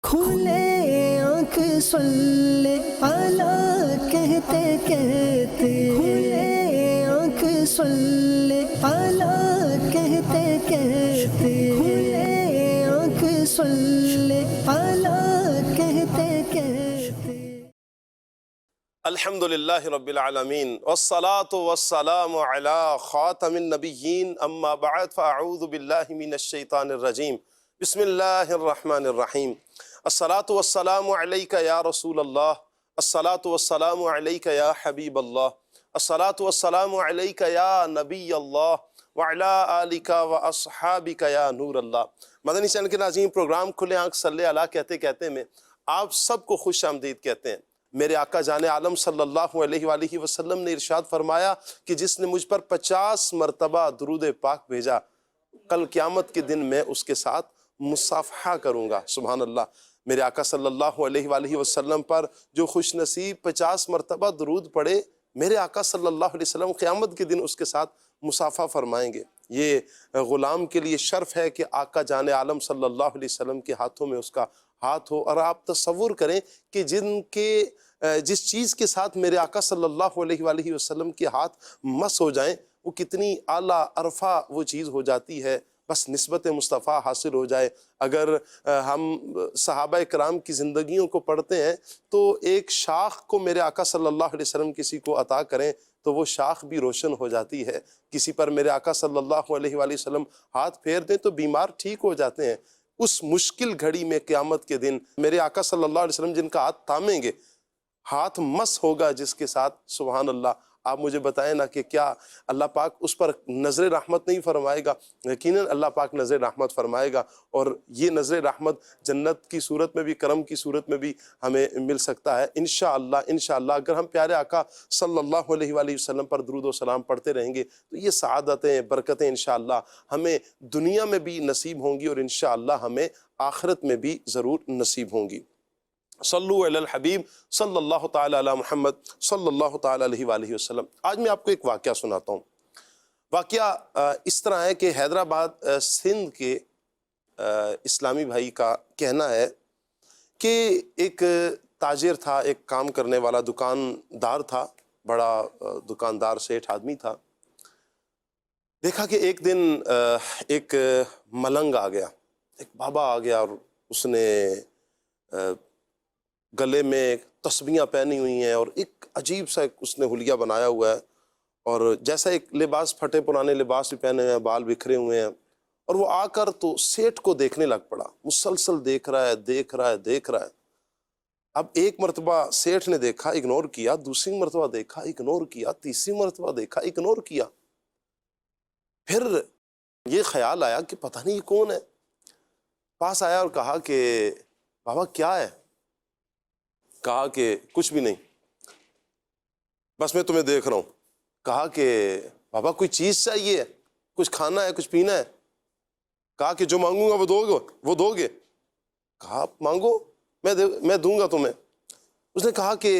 کھلے آنکھ صلی اعلیٰ کہتے کہتے، کھلے آنکھ صلی اعلیٰ کہتے کہتے، کھلے آنکھ صلی اعلیٰ کہتے کہتے۔ الحمد للہ رب العالمین والصلاة والسلام علی خاتم النبیین اما بعد فاعوذ باللہ من الشیطان الرجیم بسم اللہ الرحمن الرحیم۔ الصلاة والسلام علیک یا رسول اللہ، الصلاة والسلام علیک یا حبیب اللہ، الصلاة والسلام علیک یا نبی اللہ وعلی آلک واصحابک یا نور اللہ۔ مدنی چینل کے ناظرین، پروگرام کھلے آنکھ صلی اللہ کہتے کہتے میں آپ سب کو خوش آمدید کہتے ہیں۔ میرے آقا جان عالم صلی اللہ علیہ وآلہ وسلم نے ارشاد فرمایا کہ جس نے مجھ پر 50 مرتبہ درود پاک بھیجا، کل قیامت کے دن میں اس کے ساتھ مصافحہ کروں گا۔ سبحان اللہ۔ میرے آقا صلی اللہ علیہ وآلہ وسلم پر جو خوش نصیب 50 مرتبہ درود پڑھے، میرے آقا صلی اللہ علیہ وسلم قیامت کے دن اس کے ساتھ مصافحہ فرمائیں گے۔ یہ غلام کے لیے شرف ہے کہ آقا جان عالم صلی اللہ علیہ وسلم کے ہاتھوں میں اس کا ہاتھ ہو۔ اور آپ تصور کریں کہ جس چیز کے ساتھ میرے آقا صلی اللہ علیہ وآلہ وسلم کے ہاتھ مس ہو جائیں، وہ کتنی اعلیٰ عرفہ وہ چیز ہو جاتی ہے، بس نسبت مصطفیٰ حاصل ہو جائے۔ اگر ہم صحابہ کرام کی زندگیوں کو پڑھتے ہیں تو ایک شاخ کو میرے آقا صلی اللہ علیہ وسلم کسی کو عطا کریں تو وہ شاخ بھی روشن ہو جاتی ہے۔ کسی پر میرے آقا صلی اللہ علیہ وآلہ وسلم ہاتھ پھیر دیں تو بیمار ٹھیک ہو جاتے ہیں۔ اس مشکل گھڑی میں قیامت کے دن میرے آقا صلی اللہ علیہ وسلم جن کا ہاتھ تھامیں گے، ہاتھ مس ہوگا جس کے ساتھ، سبحان اللہ، آپ مجھے بتائیں نا کہ کیا اللہ پاک اس پر نظر رحمت نہیں فرمائے گا؟ یقیناً اللہ پاک نظر رحمت فرمائے گا، اور یہ نظر رحمت جنت کی صورت میں بھی، کرم کی صورت میں بھی ہمیں مل سکتا ہے انشاءاللہ۔ انشاءاللہ اگر ہم پیارے آقا صلی اللہ علیہ وآلہ وسلم پر درود و سلام پڑھتے رہیں گے تو یہ سعادتیں، برکتیں انشاءاللہ ہمیں دنیا میں بھی نصیب ہوں گی، اور انشاءاللہ ہمیں آخرت میں بھی ضرور نصیب ہوں گی۔ صلو علی الحبیب صلی اللہ تعالی علی محمد صلی اللہ تعالی علیہ وآلہ وسلم۔ آج میں آپ کو ایک واقعہ سناتا ہوں۔ واقعہ اس طرح ہے کہ حیدرآباد سندھ کے اسلامی بھائی کا کہنا ہے کہ ایک تاجر تھا، ایک کام کرنے والا دکاندار تھا، بڑا دکاندار سیٹھ آدمی تھا۔ دیکھا کہ ایک دن ایک ملنگ آ گیا، ایک بابا آ گیا، اور اس نے گلے میں تسبیحاں پہنی ہوئی ہیں اور ایک عجیب سا اس نے حلیہ بنایا ہوا ہے، اور جیسا ایک لباس، پھٹے پرانے لباس بھی پہنے ہوئے ہیں، بال بکھرے ہوئے ہیں، اور وہ آ کر تو سیٹھ کو دیکھنے لگ پڑا، مسلسل دیکھ رہا ہے، دیکھ رہا ہے، دیکھ رہا ہے۔ اب ایک مرتبہ سیٹھ نے دیکھا، اگنور کیا، دوسری مرتبہ دیکھا، اگنور کیا، تیسری مرتبہ دیکھا، اگنور کیا۔ پھر یہ خیال آیا کہ پتہ نہیں یہ کون ہے۔ پاس آیا اور کہا کہ بابا کیا ہے؟ کہا کہ کچھ بھی نہیں، بس میں تمہیں دیکھ رہا ہوں۔ کہا کہ بابا کوئی چیز چاہیے، کچھ کھانا ہے، کچھ پینا ہے؟ کہا کہ جو مانگوں گا وہ دو گے؟ کہا مانگو، میں دوں گا تمہیں۔ اس نے کہا کہ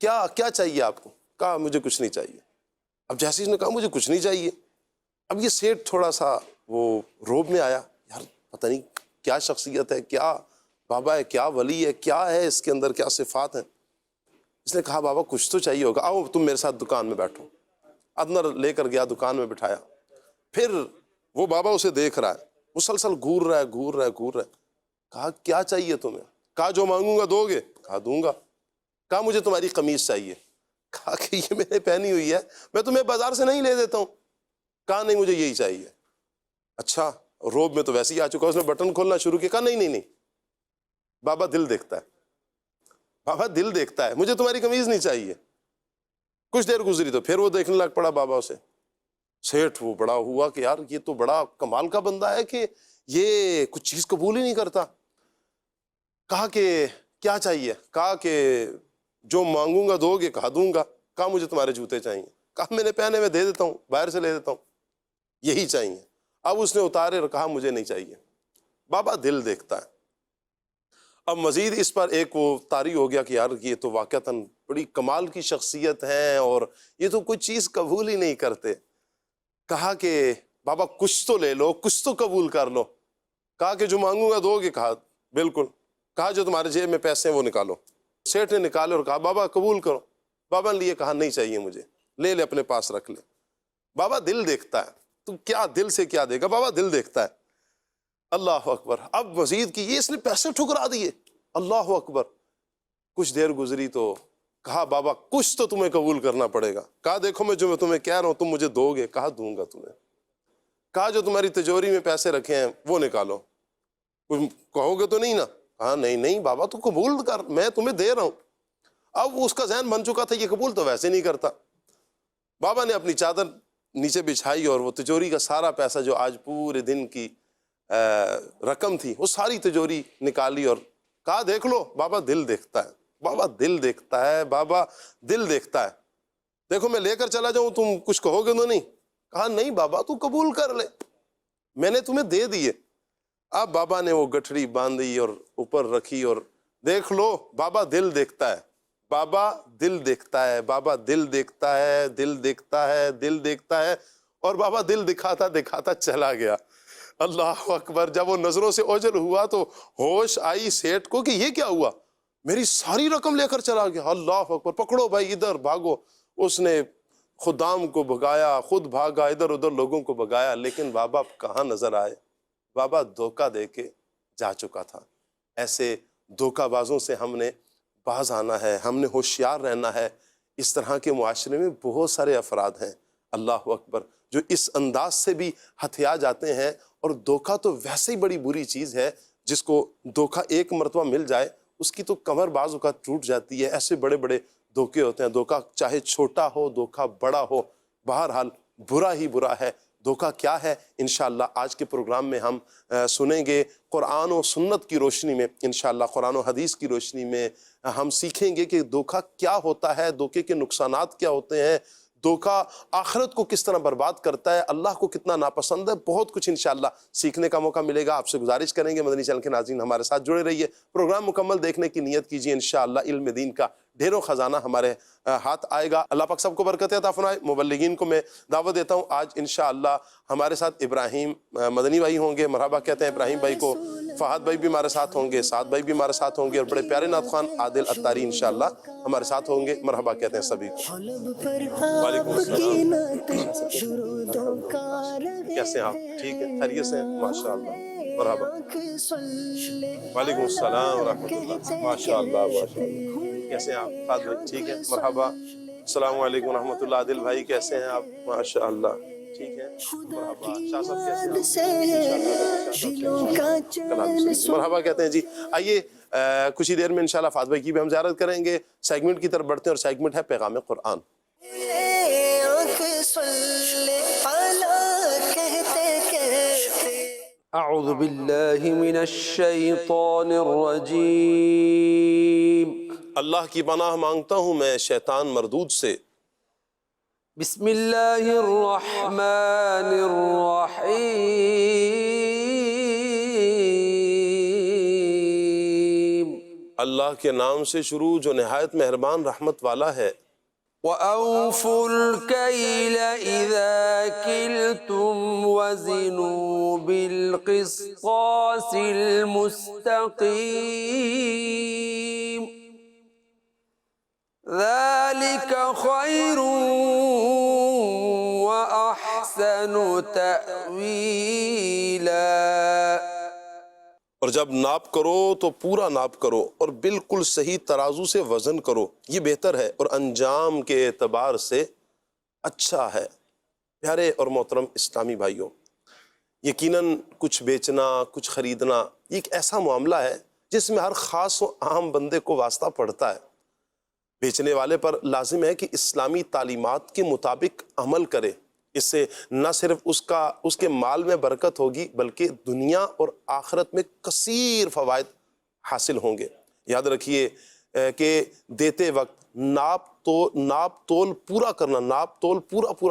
کیا چاہیے آپ کو؟ کہا مجھے کچھ نہیں چاہیے۔ اب جیسے اس نے کہا مجھے کچھ نہیں چاہیے، اب یہ سیٹھ تھوڑا سا وہ روب میں آیا، یار پتہ نہیں کیا شخصیت ہے، کیا بابا ہے، کیا ولی ہے، کیا ہے اس کے اندر، کیا صفات ہیں۔ اس نے کہا بابا کچھ تو چاہیے ہوگا، آؤ تم میرے ساتھ دکان میں بیٹھو۔ اندر لے کر گیا، دکان میں بٹھایا۔ پھر وہ بابا اسے دیکھ رہا ہے، مسلسل گھور رہا ہے۔ کہا کیا چاہیے تمہیں؟ کہا جو مانگوں گا دو گے؟ کہا دوں گا۔ کہا مجھے تمہاری قمیض چاہیے۔ کہا کہ یہ میں نے پہنی ہوئی ہے، میں تمہیں بازار سے نہیں لے دیتا ہوں۔ کہا نہیں مجھے یہی چاہیے۔ اچھا، روب میں تو ویسے ہی آ چکا، اس نے بٹن کھولنا شروع کیا۔ کہا نہیں، بابا دل دیکھتا ہے، بابا دل دیکھتا ہے، مجھے تمہاری قمیض نہیں چاہیے۔ کچھ دیر گزری تو پھر وہ دیکھنے لگ پڑا بابا اسے۔ سیٹھ وہ بڑا ہوا کہ یار یہ تو بڑا کمال کا بندہ ہے کہ یہ کچھ چیز قبول ہی نہیں کرتا۔ کہا کہ کیا چاہیے؟ کہا کہ جو مانگوں گا دو گے؟ کہا دوں گا۔ کہا مجھے تمہارے جوتے چاہیے۔ کہا میں نے پہنے میں دے دیتا ہوں، باہر سے لے دیتا ہوں، یہی چاہیے۔ اب اس نے اتارے اور کہا مجھے نہیں چاہیے۔ بابا دل دیکھتا ہے۔ اب مزید اس پر ایک وہ طاری ہو گیا کہ یار یہ تو واقعتاً بڑی کمال کی شخصیت ہے، اور یہ تو کوئی چیز قبول ہی نہیں کرتے۔ کہا کہ بابا کچھ تو لے لو، کچھ تو قبول کر لو۔ کہا کہ جو مانگوں گا دو گے؟ کہا بالکل. کہا جو تمہارے جیب میں پیسے ہیں وہ نکالو. سیٹھ نے نکالے اور کہا بابا قبول کرو. بابا نے لیے کہا نہیں چاہیے مجھے, لے لے اپنے پاس رکھ لے. بابا دل دیکھتا ہے, تو کیا دل سے کیا دے گا, بابا دل دیکھتا ہے. اللہ اکبر. اب مزید کی, یہ اس نے پیسے ٹھکرا دیے. اللہ اکبر. کچھ دیر گزری تو کہا بابا کچھ تو تمہیں قبول کرنا پڑے گا. کہا دیکھو میں جو میں تمہیں کہہ رہا ہوں تم مجھے دو گے. کہا دوں گا تمہیں. کہا جو تمہاری تجوری میں پیسے رکھے ہیں وہ نکالو. کچھ کہو گے تو نہیں نا. کہا نہیں نہیں بابا تو قبول کر, میں تمہیں دے رہا ہوں. اب اس کا ذہن بن چکا تھا یہ قبول تو ویسے نہیں کرتا. بابا نے اپنی چادر نیچے بچھائی اور وہ تجوری کا سارا پیسہ جو آج پورے دن کی رقم تھی وہ ساری تجوری نکالی اور کہا دیکھ لو بابا دل دیکھتا ہے, بابا دل دیکھتا ہے, بابا دل دیکھتا ہے. دیکھو میں لے کر چلا جاؤں تم کچھ کہو گے تو نہیں. کہا نہیں بابا تو قبول کر لے, میں نے تمہیں دے دیے. اب بابا نے وہ گٹھڑی باندھی اور اوپر رکھی اور دیکھ لو بابا دل دیکھتا ہے, بابا دل دیکھتا ہے, بابا دل دیکھتا ہے, دل دیکھتا ہے, دل دیکھتا ہے. اور بابا دل دکھاتا دکھاتا چلا گیا. اللہ اکبر. جب وہ نظروں سے اوجھل ہوا تو ہوش آئی سیٹھ کو کہ یہ کیا ہوا, میری ساری رقم لے کر چلا گیا. اللہ اکبر. پکڑو بھائی ادھر بھاگو. اس نے خدام کو بھگایا, خود بھاگا, ادھر ادھر لوگوں کو بھگایا, لیکن بابا کہاں نظر آئے. بابا دھوکہ دے کے جا چکا تھا. ایسے دھوکہ بازوں سے ہم نے باز آنا ہے, ہم نے ہوشیار رہنا ہے. اس طرح کے معاشرے میں بہت سارے افراد ہیں اللہ اکبر جو اس انداز سے بھی ہتھیا جاتے ہیں. اور دھوکہ تو ویسے ہی بڑی بری چیز ہے, جس کو دھوکہ ایک مرتبہ مل جائے اس کی تو کمر بعض اوقات ٹوٹ جاتی ہے. ایسے بڑے بڑے دھوکے ہوتے ہیں. دھوکہ چاہے چھوٹا ہو, دھوکہ بڑا ہو, بہرحال برا ہی برا ہے. دھوکہ کیا ہے انشاءاللہ آج کے پروگرام میں ہم سنیں گے. قرآن و سنت کی روشنی میں انشاءاللہ, قرآن و حدیث کی روشنی میں ہم سیکھیں گے کہ دھوکہ کیا ہوتا ہے, دھوکے کے نقصانات کیا ہوتے ہیں, دھوکہ آخرت کو کس طرح برباد کرتا ہے, اللہ کو کتنا ناپسند ہے. بہت کچھ انشاءاللہ سیکھنے کا موقع ملے گا. آپ سے گزارش کریں گے مدنی چینل کے ناظرین ہمارے ساتھ جڑے رہیے, پروگرام مکمل دیکھنے کی نیت کیجیے. انشاءاللہ علم دین کا ڈھیروں خزانہ ہمارے ہاتھ آئے گا. اللہ پاک سب کو برکت عطا فرمائے. مبلغین کو میں دعوت دیتا ہوں, آج انشاءاللہ ہمارے ساتھ ابراہیم مدنی بھائی ہوں گے. مرحبا کہتے ہیں ابراہیم بھائی کو. فہد بھائی بھی ہمارے ساتھ ہوں گے, سعد بھائی بھی ہمارے ساتھ ہوں گے, اور بڑے پیارے نعت خوان عادل اتاری انشاءاللہ ہمارے ساتھ ہوں گے. مرحبا کہتے ہیں سبھی کو. وعلیکم السلام. کیسے ہیں آپ, ٹھیک ہیں, خیریت سے ہیں, ماشاءاللہ. مرحبا. وعلیکم السلام ورحمۃ اللہ. ماشاءاللہ ماشاءاللہ. کیسے ہیں آپ فہد بھائی, ٹھیک ہے, مرحبا. السلام علیکم ورحمۃ اللہ. عادل بھائی کیسے ہیں آپ, ماشاءاللہ ٹھیک ہے, مرحبا. شاہ صاحب کیسے ہیں, مرحبا کہتے ہیں جی. آئیے کچھ ہی دیر میں انشاءاللہ فہد بھائی کی بھی ہم زیارت کریں گے. سیگمنٹ کی طرف بڑھتے ہیں, اور سیگمنٹ ہے پیغام قرآن. اعوذ باللہ من الشیطان الرجیم. اللہ کی پناہ مانگتا ہوں میں شیطان مردود سے. بسم اللہ الرحمن الرحیم. اللہ کے نام سے شروع جو نہایت مہربان رحمت والا ہے. وَأَوْفُوا الْكَيْلَ إِذَا كِلْتُمْ وَزِنُوا بِالْقِسْطَاسِ الْمُسْتَقِيمِ ذَلِكَ خَيْرٌ وَأَحْسَنُ تَأْوِيلًا. اور جب ناپ کرو تو پورا ناپ کرو, اور بالکل صحیح ترازو سے وزن کرو, یہ بہتر ہے اور انجام کے اعتبار سے اچھا ہے. پیارے اور محترم اسلامی بھائیوں, یقیناً کچھ بیچنا کچھ خریدنا یہ ایک ایسا معاملہ ہے جس میں ہر خاص و عام بندے کو واسطہ پڑتا ہے. بیچنے والے پر لازم ہے کہ اسلامی تعلیمات کے مطابق عمل کرے. اس سے نہ صرف اس کے مال میں برکت ہوگی بلکہ دنیا اور آخرت میں کثیر فوائد حاصل ہوں گے. یاد رکھیے کہ دیتے وقت ناپ تول پورا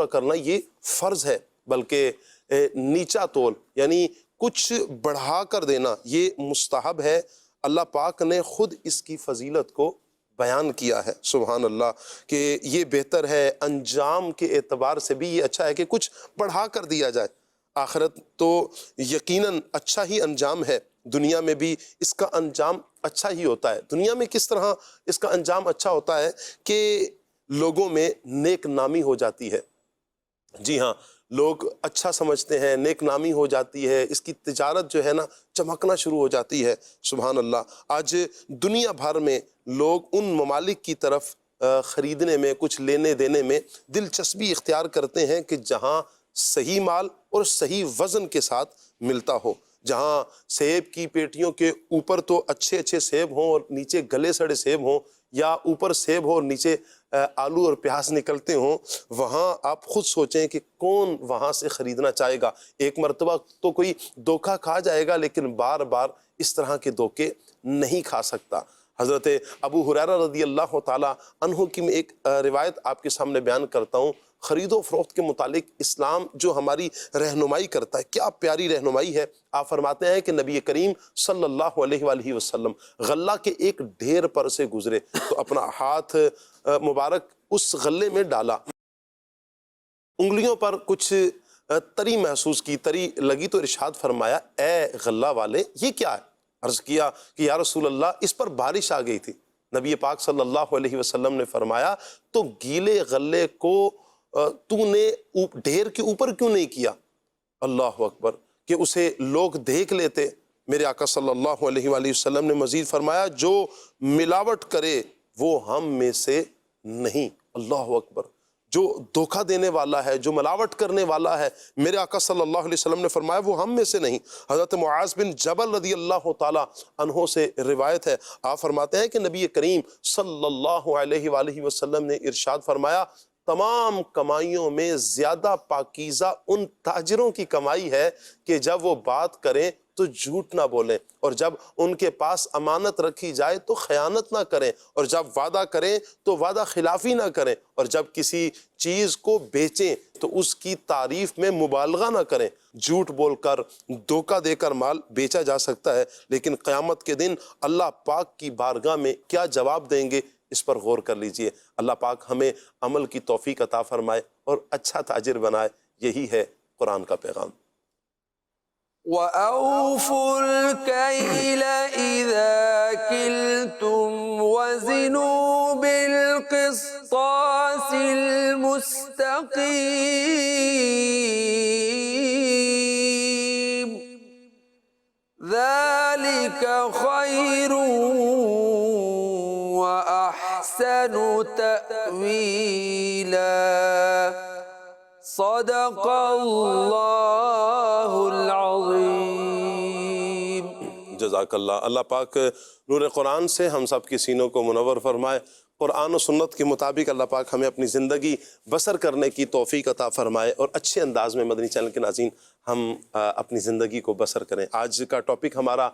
کرنا یہ فرض ہے, بلکہ نیچا تول یعنی کچھ بڑھا کر دینا یہ مستحب ہے. اللہ پاک نے خود اس کی فضیلت کو بیان کیا ہے, سبحان اللہ, کہ یہ بہتر ہے. انجام کے اعتبار سے بھی یہ اچھا ہے کہ کچھ بڑھا کر دیا جائے. آخرت تو یقیناً اچھا ہی انجام ہے. دنیا میں بھی اس کا انجام اچھا ہی ہوتا ہے۔ دنیا میں کس طرح اس کا انجام اچھا ہوتا ہے کہ لوگوں میں نیک نامی ہو جاتی ہے۔ جی ہاں، لوگ اچھا سمجھتے ہیں، نیک نامی ہو جاتی ہے، اس کی تجارت جو ہے نا چمکنا شروع ہو جاتی ہے۔ سبحان اللہ، آج دنیا بھر میں لوگ ان ممالک کی طرف خریدنے میں، کچھ لینے دینے میں دلچسپی اختیار کرتے ہیں کہ جہاں صحیح مال اور صحیح وزن کے ساتھ ملتا ہو، جہاں سیب کی پیٹیوں کے اوپر تو اچھے اچھے سیب ہوں اور نیچے گلے سڑے سیب ہوں، یا اوپر سیب ہو اور نیچے آلو اور پیاز نکلتے ہوں، وہاں آپ خود سوچیں کہ کون وہاں سے خریدنا چاہے گا۔ ایک مرتبہ تو کوئی دھوکہ کھا جائے گا، لیکن بار بار اس طرح کے دھوکے نہیں کھا سکتا۔ حضرت ابو ہریرہ رضی اللہ تعالیٰ عنہ کی میں ایک روایت آپ کے سامنے بیان کرتا ہوں۔ خرید و فروخت کے متعلق اسلام جو ہماری رہنمائی کرتا ہے، کیا پیاری رہنمائی ہے۔ آپ فرماتے ہیں کہ نبی کریم صلی اللہ علیہ وآلہ وسلم غلہ کے ایک ڈھیر پر سے گزرے تو اپنا ہاتھ مبارک اس غلے میں ڈالا، انگلیوں پر کچھ تری محسوس کی، تری لگی تو ارشاد فرمایا، اے غلہ والے یہ کیا ہے؟ عرض کیا کہ یا رسول اللہ اس پر بارش آ گئی تھی۔ نبی پاک صلی اللہ علیہ وسلم نے فرمایا، تو گیلے غلے کو تو نے ڈھیر کے اوپر کیوں نہیں کیا؟ اللہ اکبر، کہ اسے لوگ دیکھ لیتے۔ میرے آقا صلی اللہ علیہ وآلہ وسلم نے مزید فرمایا، جو ملاوٹ کرے وہ ہم میں سے نہیں۔ اللہ اکبر، جو دھوکہ دینے والا ہے، جو ملاوٹ کرنے والا ہے، میرے آقا صلی اللہ علیہ وسلم نے فرمایا وہ ہم میں سے نہیں۔ حضرت معاذ بن جبل رضی اللہ تعالیٰ عنہ سے روایت ہے، آپ فرماتے ہیں کہ نبی کریم صلی اللہ علیہ وآلہ وسلم نے ارشاد فرمایا، تمام کمائیوں میں زیادہ پاکیزہ ان تاجروں کی کمائی ہے کہ جب وہ بات کریں تو جھوٹ نہ بولیں، اور جب ان کے پاس امانت رکھی جائے تو خیانت نہ کریں، اور جب وعدہ کریں تو وعدہ خلافی نہ کریں، اور جب کسی چیز کو بیچیں تو اس کی تعریف میں مبالغہ نہ کریں۔ جھوٹ بول کر، دھوکہ دے کر مال بیچا جا سکتا ہے، لیکن قیامت کے دن اللہ پاک کی بارگاہ میں کیا جواب دیں گے، اس پر غور کر لیجئے۔ اللہ پاک ہمیں عمل کی توفیق عطا فرمائے اور اچھا تاجر بنائے۔ یہی ہے قرآن کا پیغام۔ وَأَوْفُوا الْكَيْلَ إِذَا كِلْتُمْ وَزِنُوا بِالْقِسْطَاسِ الْمُسْتَقِيمِ ذَلِكَ خَيْرٌ وَأَحْسَنُ تَأْوِيلًا صدق اللہ العظیم۔ جزاک اللہ۔ اللہ پاک نور قرآن سے ہم سب کی سینوں کو منور فرمائے، قرآن و سنت کے مطابق اللہ پاک ہمیں اپنی زندگی بسر کرنے کی توفیق عطا فرمائے، اور اچھے انداز میں مدنی چینل کے ناظرین ہم اپنی زندگی کو بسر کریں۔ آج کا ٹاپک ہمارا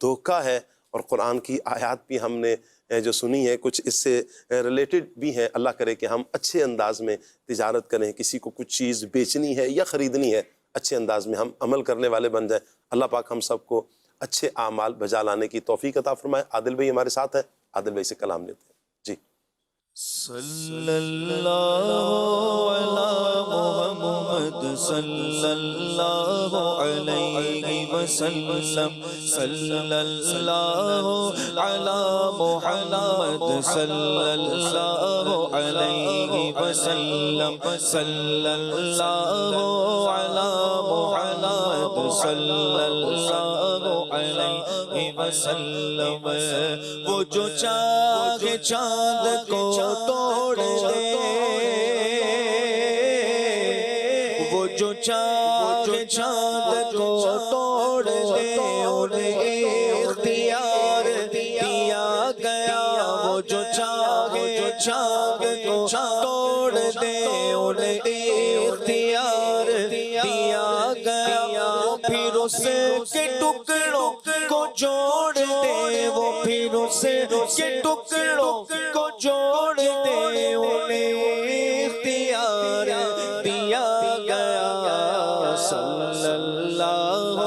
دھوکہ ہے، اور قرآن کی آیات بھی ہم نے جو سنی ہے کچھ اس سے ریلیٹڈ بھی ہیں۔ اللہ کرے کہ ہم اچھے انداز میں تجارت کریں، کسی کو کچھ چیز بیچنی ہے یا خریدنی ہے، اچھے انداز میں ہم عمل کرنے والے بن جائیں۔ اللہ پاک ہم سب کو اچھے اعمال بجا لانے کی توفیق عطا فرمائے۔ عادل بھائی ہمارے ساتھ ہیں، عادل بھائی سے کلام لیتے ہیں۔ جی۔ صلی اللہ علی محمد صلی اللہ علیہ وسلم، صلی اللہ علی محمد صلی اللہ علیہ وسلم، صلی اللہ علی محمد صلی اللہ علیہ وسلم۔ وہ جو چاہے چاند کو توڑ دے، وہ جو چاہے چاند کو توڑ دے، انہیں اختیار دیا گیا۔ وہ جو چاہے چاند کو توڑ دے، انہیں اختیار دیا گیا۔ پھر اس کے ٹکڑوں کو جوڑ دے، وہ پھر اس کے ٹکڑوں کو جوڑ دے، انہیں اختیار دیا گیا۔ صلی اللہ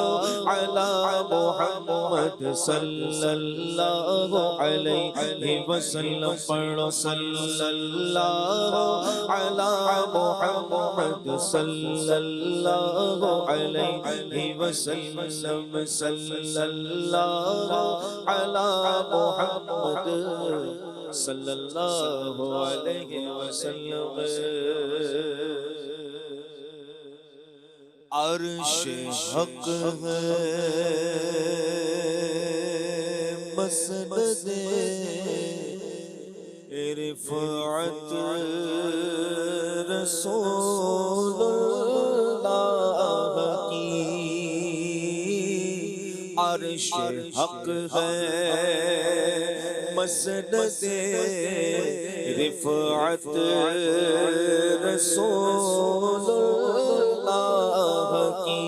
علی محمد صلی اللہ علیہ وسلم پڑھو صلی اللہ علی محمد صلی اللہ علیہ وسلم صلی اللہ علی محمد صلی اللہ علیہ وسلم عرش حق ہے مسند رفعت رسول اللہ کی عرش حق ہے مسند رفعت رسول اللہ کی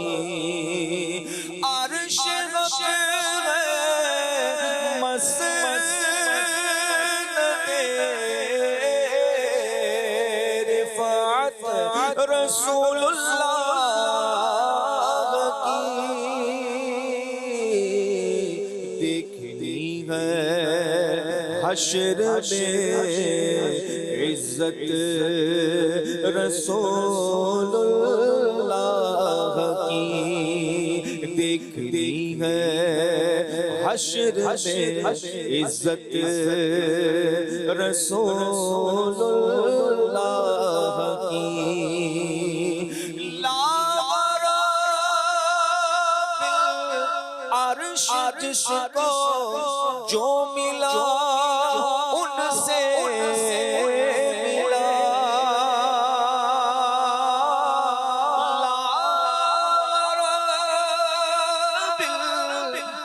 عرش حق ہے مسند رفعت رسول اللہ کی دیکھنی ہے حشر میں عزت رسول اللہ کی دیکھنی ہے حشر میں عزت رسول اللہ کی عرش جس کو جو ملا ان سے ملا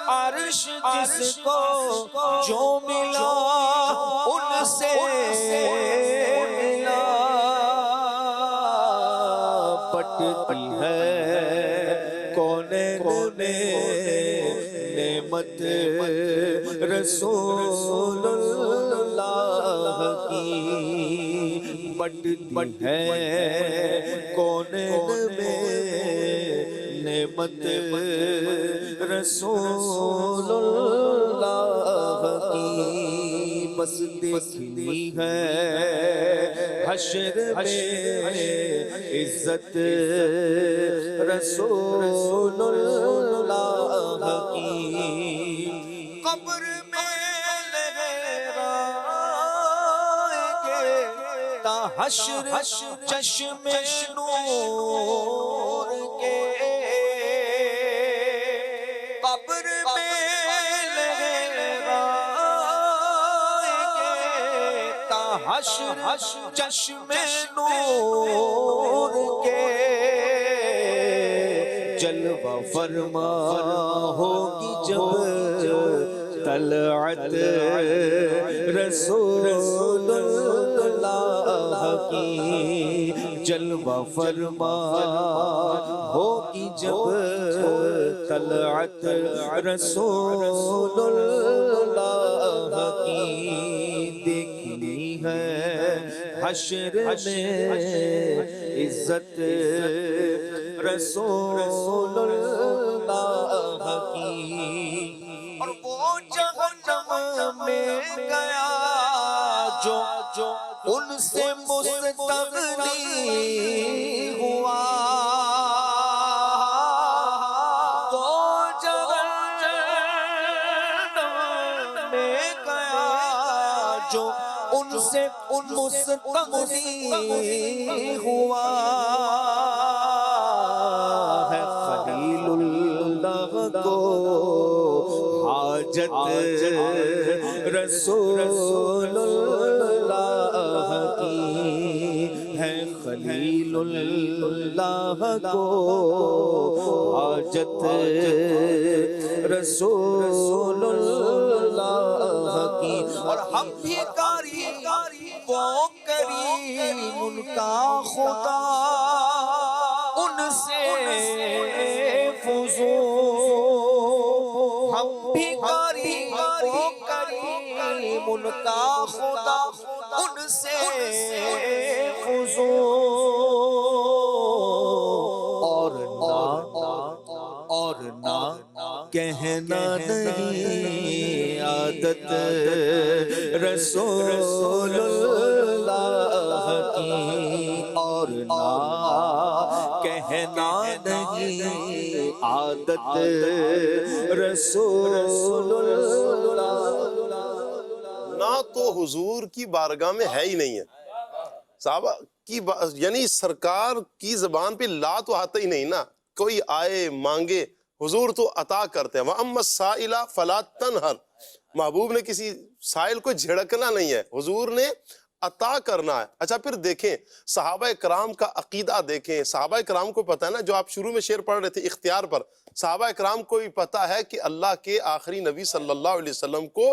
عرش جس کو جو ملا ان سے ملا پٹتی ہے کونین میں نعمت رسول اللہ کی بٹتی ہے کونین میں نعمت رسول اللہ کی بس دیکھنی ہے حشر میں عزت رسول اللہ کی قبر میں لہرائیں گے تا حشر چشم نور کے قبر میں لہرائیں گے تا حشر چشم نور کے جلوہ فرما ہوگی جب طلعت رسول اللہ کی جلوہ فرما ہوگی جب طلعت رسول اللہ کی دیکھنی ہے حشر میں عزت رسول اللہ کی اور وہ جہنم میں گیا جو ان سے مستغنی ہوا وہ جہنم میں گیا جو ان سے مستغنی ہوا ہے خلیل اللہ کو حاجت رسول اللہ کی ہے خلیل اللہ کو حاجت رسول اللہ کی اور ہم بھی کاری وہ کریم ان کا خدا ان سے فضول ہم بھی کاری وہ کریم ان کا خدا ان سے فضول اور نہ کہہ کہنا نہیں عادت رسول اللہ کی، اور نہ کہنا نہیں عادت رسول اللہ۔ نہ تو حضور کی بارگاہ میں ہے ہی نہیں ہے صحابہ کی یعنی سرکار کی زبان پہ لا تو آتا ہی نہیں نا، کوئی آئے مانگے حضور تو عطا کرتے ہیں۔ وَأَمَّا السَّائِلَ فَلَا تَنْهَرْ، محبوب نے کسی سائل کو جھڑکنا نہیں ہے، حضور نے عطا کرنا ہے۔ اچھا پھر دیکھیں صحابہ کرام کا عقیدہ دیکھیں، صحابہ کرام کو پتہ ہے نا، جو آپ شروع میں شعر پڑھ رہے تھے اختیار پر، صحابہ کرام کو بھی پتہ ہے کہ اللہ کے آخری نبی صلی اللہ علیہ وسلم کو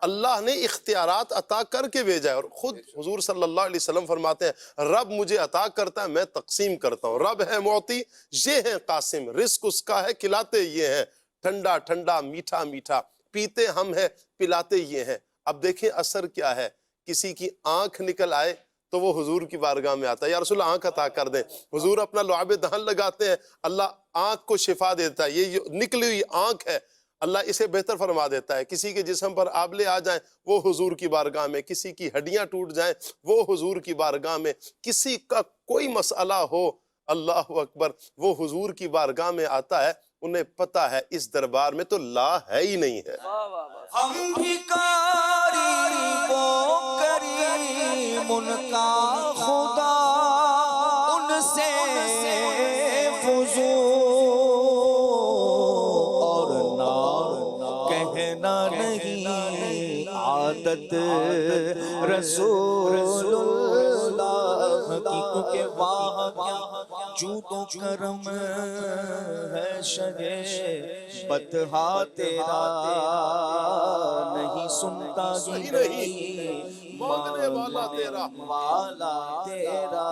اللہ نے اختیارات عطا کر کے بھیجا ہے، اور خود حضور صلی اللہ علیہ وسلم فرماتے ہیں رب مجھے عطا کرتا ہے، میں تقسیم کرتا ہوں، رب ہے معطی یہ ہے قاسم، رزق اس کا ہے کھلاتے یہ ہیں، ٹھنڈا ٹھنڈا میٹھا میٹھا پیتے ہم ہیں پلاتے یہ ہیں۔ اب دیکھیں اثر کیا ہے، کسی کی آنکھ نکل آئے تو وہ حضور کی بارگاہ میں آتا ہے، یا رسول آنکھ عطا کر دیں، حضور اپنا لعاب دہن لگاتے ہیں، اللہ آنکھ کو شفا دیتا ہے، یہ نکلی ہوئی آنکھ ہے اللہ اسے بہتر فرما دیتا ہے۔ کسی کے جسم پر آبلے آ جائیں وہ حضور کی بارگاہ میں، کسی کی ہڈیاں ٹوٹ جائیں وہ حضور کی بارگاہ میں، کسی کا کوئی مسئلہ ہو اللہ اکبر وہ حضور کی بارگاہ میں آتا ہے، انہیں پتہ ہے اس دربار میں تو لا ہے ہی نہیں ہے۔ ہم بھکاری وہ کریم ان کا خدا ان سے فضول، اور نہ کہنا نہیں عادت رسول اللہ کی، کیونکہ وہاں کیا جود و کرم ہے شہ بدہا تیرا، نہیں سنتا ہی نہیں مانگنے والا تیرا، والا تیرا،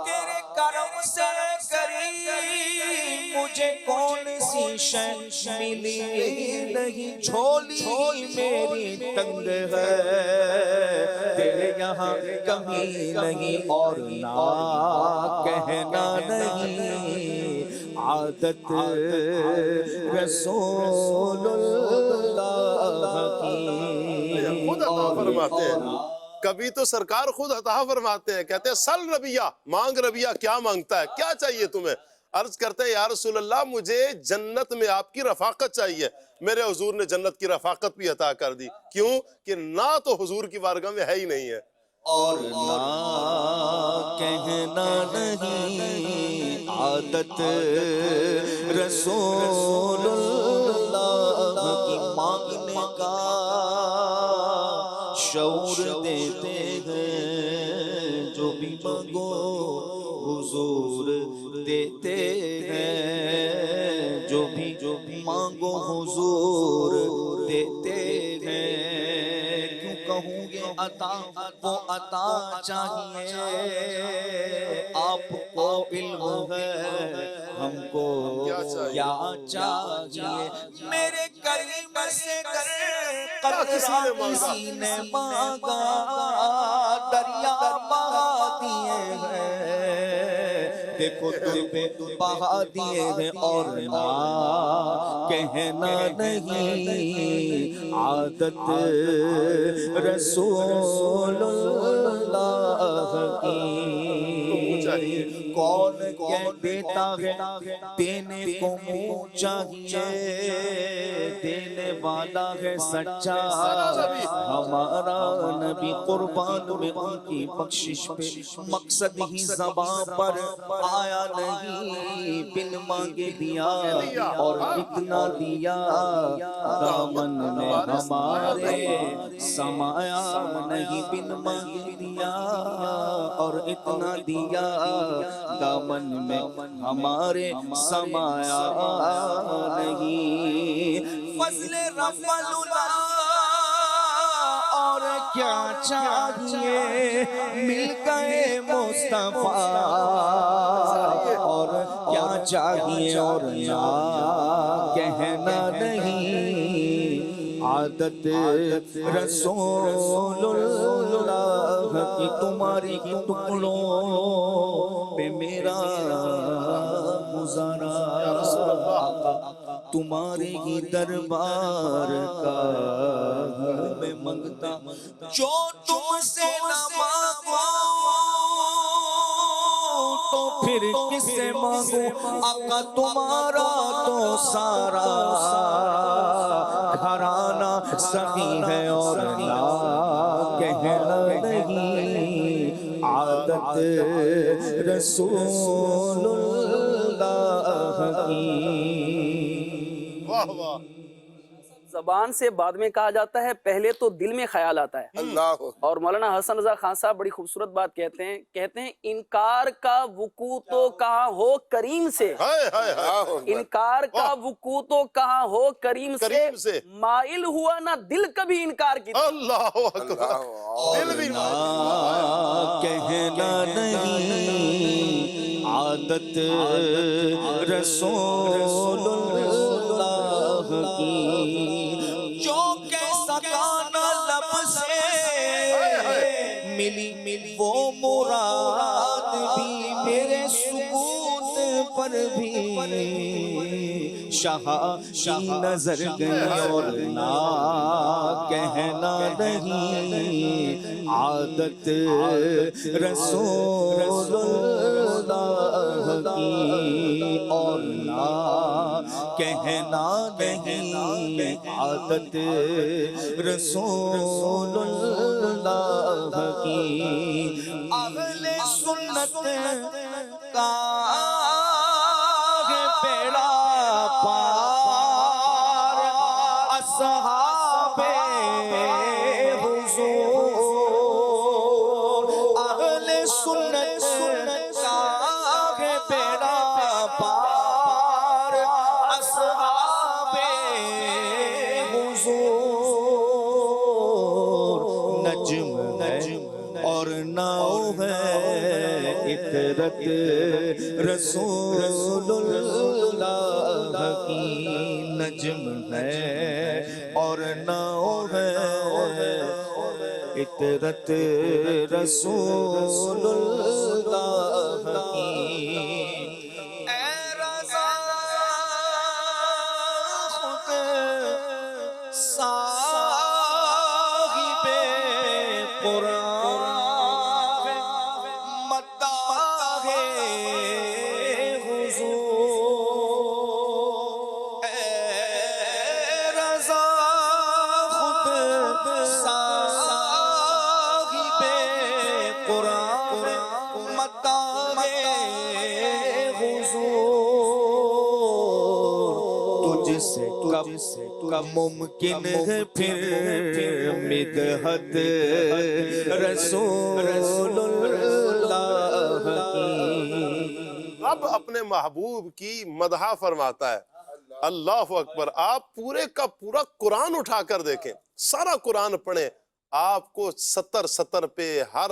تیرے کرم سے کریم مجھے کون سی شے ملی نہیں، جھولی میری تنگ ہے تیرے یہاں کمی نہیں، اور نہ کہنا نہیں عادت رسول اللہ کی، خود عطا فرماتے ہیں، کبھی تو سرکار خود عطا فرماتے ہیں، کہتے ہیں سل ربیہ، مانگ ربیہ کیا مانگتا ہے، کیا چاہیے تمہیں؟ عرض کرتے ہیں یا رسول اللہ مجھے جنت میں آپ کی رفاقت چاہیے، میرے حضور نے جنت کی رفاقت بھی عطا کر دی، کیوں کہ نہ تو حضور کی بارگاہ میں ہے ہی نہیں ہے، اور نہ کہنا نہیں عادت رسول اللہ کی، مانگنے کا شعور دیتے ہیں جو بھی مانگو حضور دیتے ہیں، جو بھی مانگو حضور دیتے ہیں، کیوں کہوں گے عطا وہ عطا چاہیے، آپ کو علم ہے ہم کو کیا چاہیے، میرے کریم سے قطرہ کسی نے مانگا دریا بہا دیے ہیں، دیکھو تم پہ بہا دیے ہیں، اور نہ کہنا نہیں عادت رسول اللہ کی، کون کہہ دیتا ہے دینے کو منہ چاہیے، دینے والا ہے سچا ہمارا نبی، قربان میں ان کی بخشش پہ مقصد ہی زبان پر آیا نہیں، بن مانگے دیا اور اتنا دیا، دامن میں ہمارے سمایا نہیں، بن مانگے دیا اور اتنا دیا، دامن میں ہمارے سمایا نہیں، فضل رب اللہ اور کیا چاہیے، مل گئے مصطفیٰ اور کیا چاہیے، اور نہ کہنا نہیں عادت رسول اللہ کی، تمہاری ٹکڑوں پہ میرا گزارا، تمہارے ہی دربار کا میں منگتا جو تم سے نہ مانگو تو پھر کس سے مانگوں آقا تمہارا تو سارا گھرانہ سخی ہے اور لا کہنا نہیں عادت رسول اللہ کی۔ واہ واہ، زبان سے بعد میں کہا جاتا ہے، پہلے تو دل میں خیال آتا ہے۔ اللہ اور مولانا حسن رضا خان صاحب بڑی خوبصورت بات کہتے ہیں انکار کا وقوع تو کہاں ہو کریم سے، ہائے ہائے ہائے، انکار کا وقوع تو کہاں ہو کریم سے، مائل ہوا نہ دل کبھی انکار کی طرف۔ اللہ اکبر، دل بھی کہنا نہیں عادت رسول اللہ کی۔ جو کہہ سکا نہ لب سے ملی وہ مراد بھی میرے سکوت پر بھی شاہ کی نظر گئی اور نہ کہنا نہیں عادت رسول اللہ کی اور نہ کہنا نہیں عادت رسول اللہ کی۔ اہل سنت کا بیڑا پار اصحاب حضور، اہل سنت کا بیڑا پار اصحاب حضور۔ نجم اور ناؤ ہے عطرت رسول اللہ کی۔ نجم ہے اور ناؤ ہے عطرت رسول اللہ کی۔ اے رضا خود صاحب قرآن مداح حضور، اے رضا خود صاحب قرآن مداح حضور۔ تجھ سے کب ممکن ہے پھر مدحت رسول اللہ کی۔ رب اپنے محبوب کی مدح فرماتا ہے۔ اللہ اکبر، آپ پورے کا پورا قرآن اٹھا کر دیکھیں، سارا قرآن پڑھیں، آپ کو سطر پہ ہر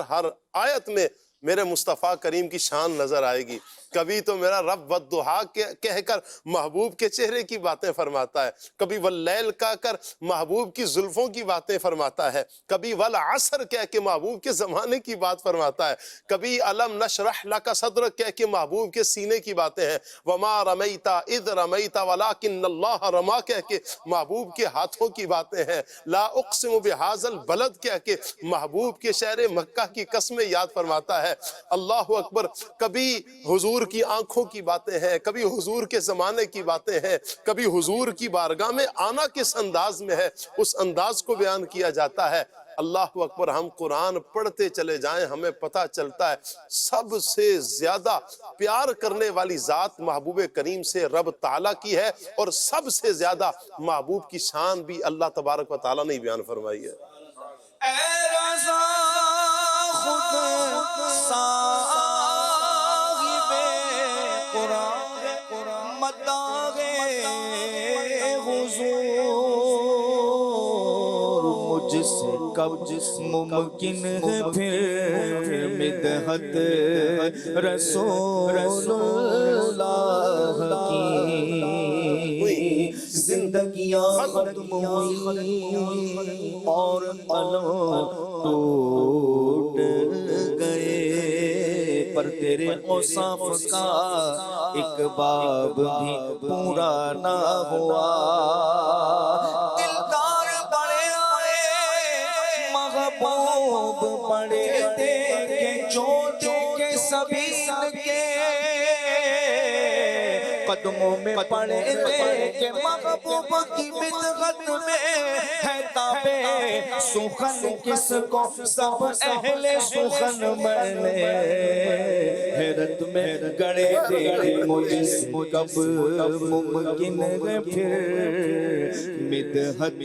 آیت میں میرے مصطفیٰ کریم کی شان نظر آئے گی۔ کبھی تو میرا رب والضحیٰ کہہ کر محبوب کے چہرے کی باتیں فرماتا ہے، کبھی واللیل کہہ کر محبوب کی زلفوں کی باتیں فرماتا ہے، کبھی والعصر کہہ کے محبوب کے زمانے کی بات فرماتا ہے، کبھی علم نشرح لک صدرک کہہ کے محبوب کے سینے کی باتیں ہیں، وما رمیت اذ رمیت ولکن اللہ رما کہہ کے محبوب کے ہاتھوں کی باتیں ہیں، لا اقسم بہذا البلد کہہ کے محبوب کے شہر مکہ کی قسمیں یاد فرماتا ہے۔ اللہ اکبر، کبھی حضور کی آنکھوں کی باتیں ہیں، کبھی حضور کے زمانے کی باتیں ہیں، کبھی حضور کی بارگاہ میں آنا کس انداز میں ہے اس انداز کو بیان کیا جاتا ہے۔ اللہ اکبر، ہم قرآن پڑھتے چلے جائیں ہمیں پتہ چلتا ہے سب سے زیادہ پیار کرنے والی ذات محبوب کریم سے رب تعالیٰ کی ہے، اور سب سے زیادہ محبوب کی شان بھی اللہ تبارک و تعالیٰ نے بیان فرمائی ہے۔ اے رضا خود صاحب قرآن مداح حضور، مجھ سے کب ممکن ہے پھر مدحت رسول اللہ کی۔ زندگیاں ختم ہوئی اور پلوں ٹوٹ گئے، پر تیرے اوصاف کا ایک باب بھی پورا نہ ہوا. دلدار بڑے آئے محبوب بڑے دیکھے جو دیکھے سبھی کے قدموں میں پڑے دیکھے محبوب کی مدغت میں ہے تابع سخن کس کو سب اہل سخن بنے حیرت میں گڑے دیکھے مجھ سے کب ممکن ہے پھر مدحت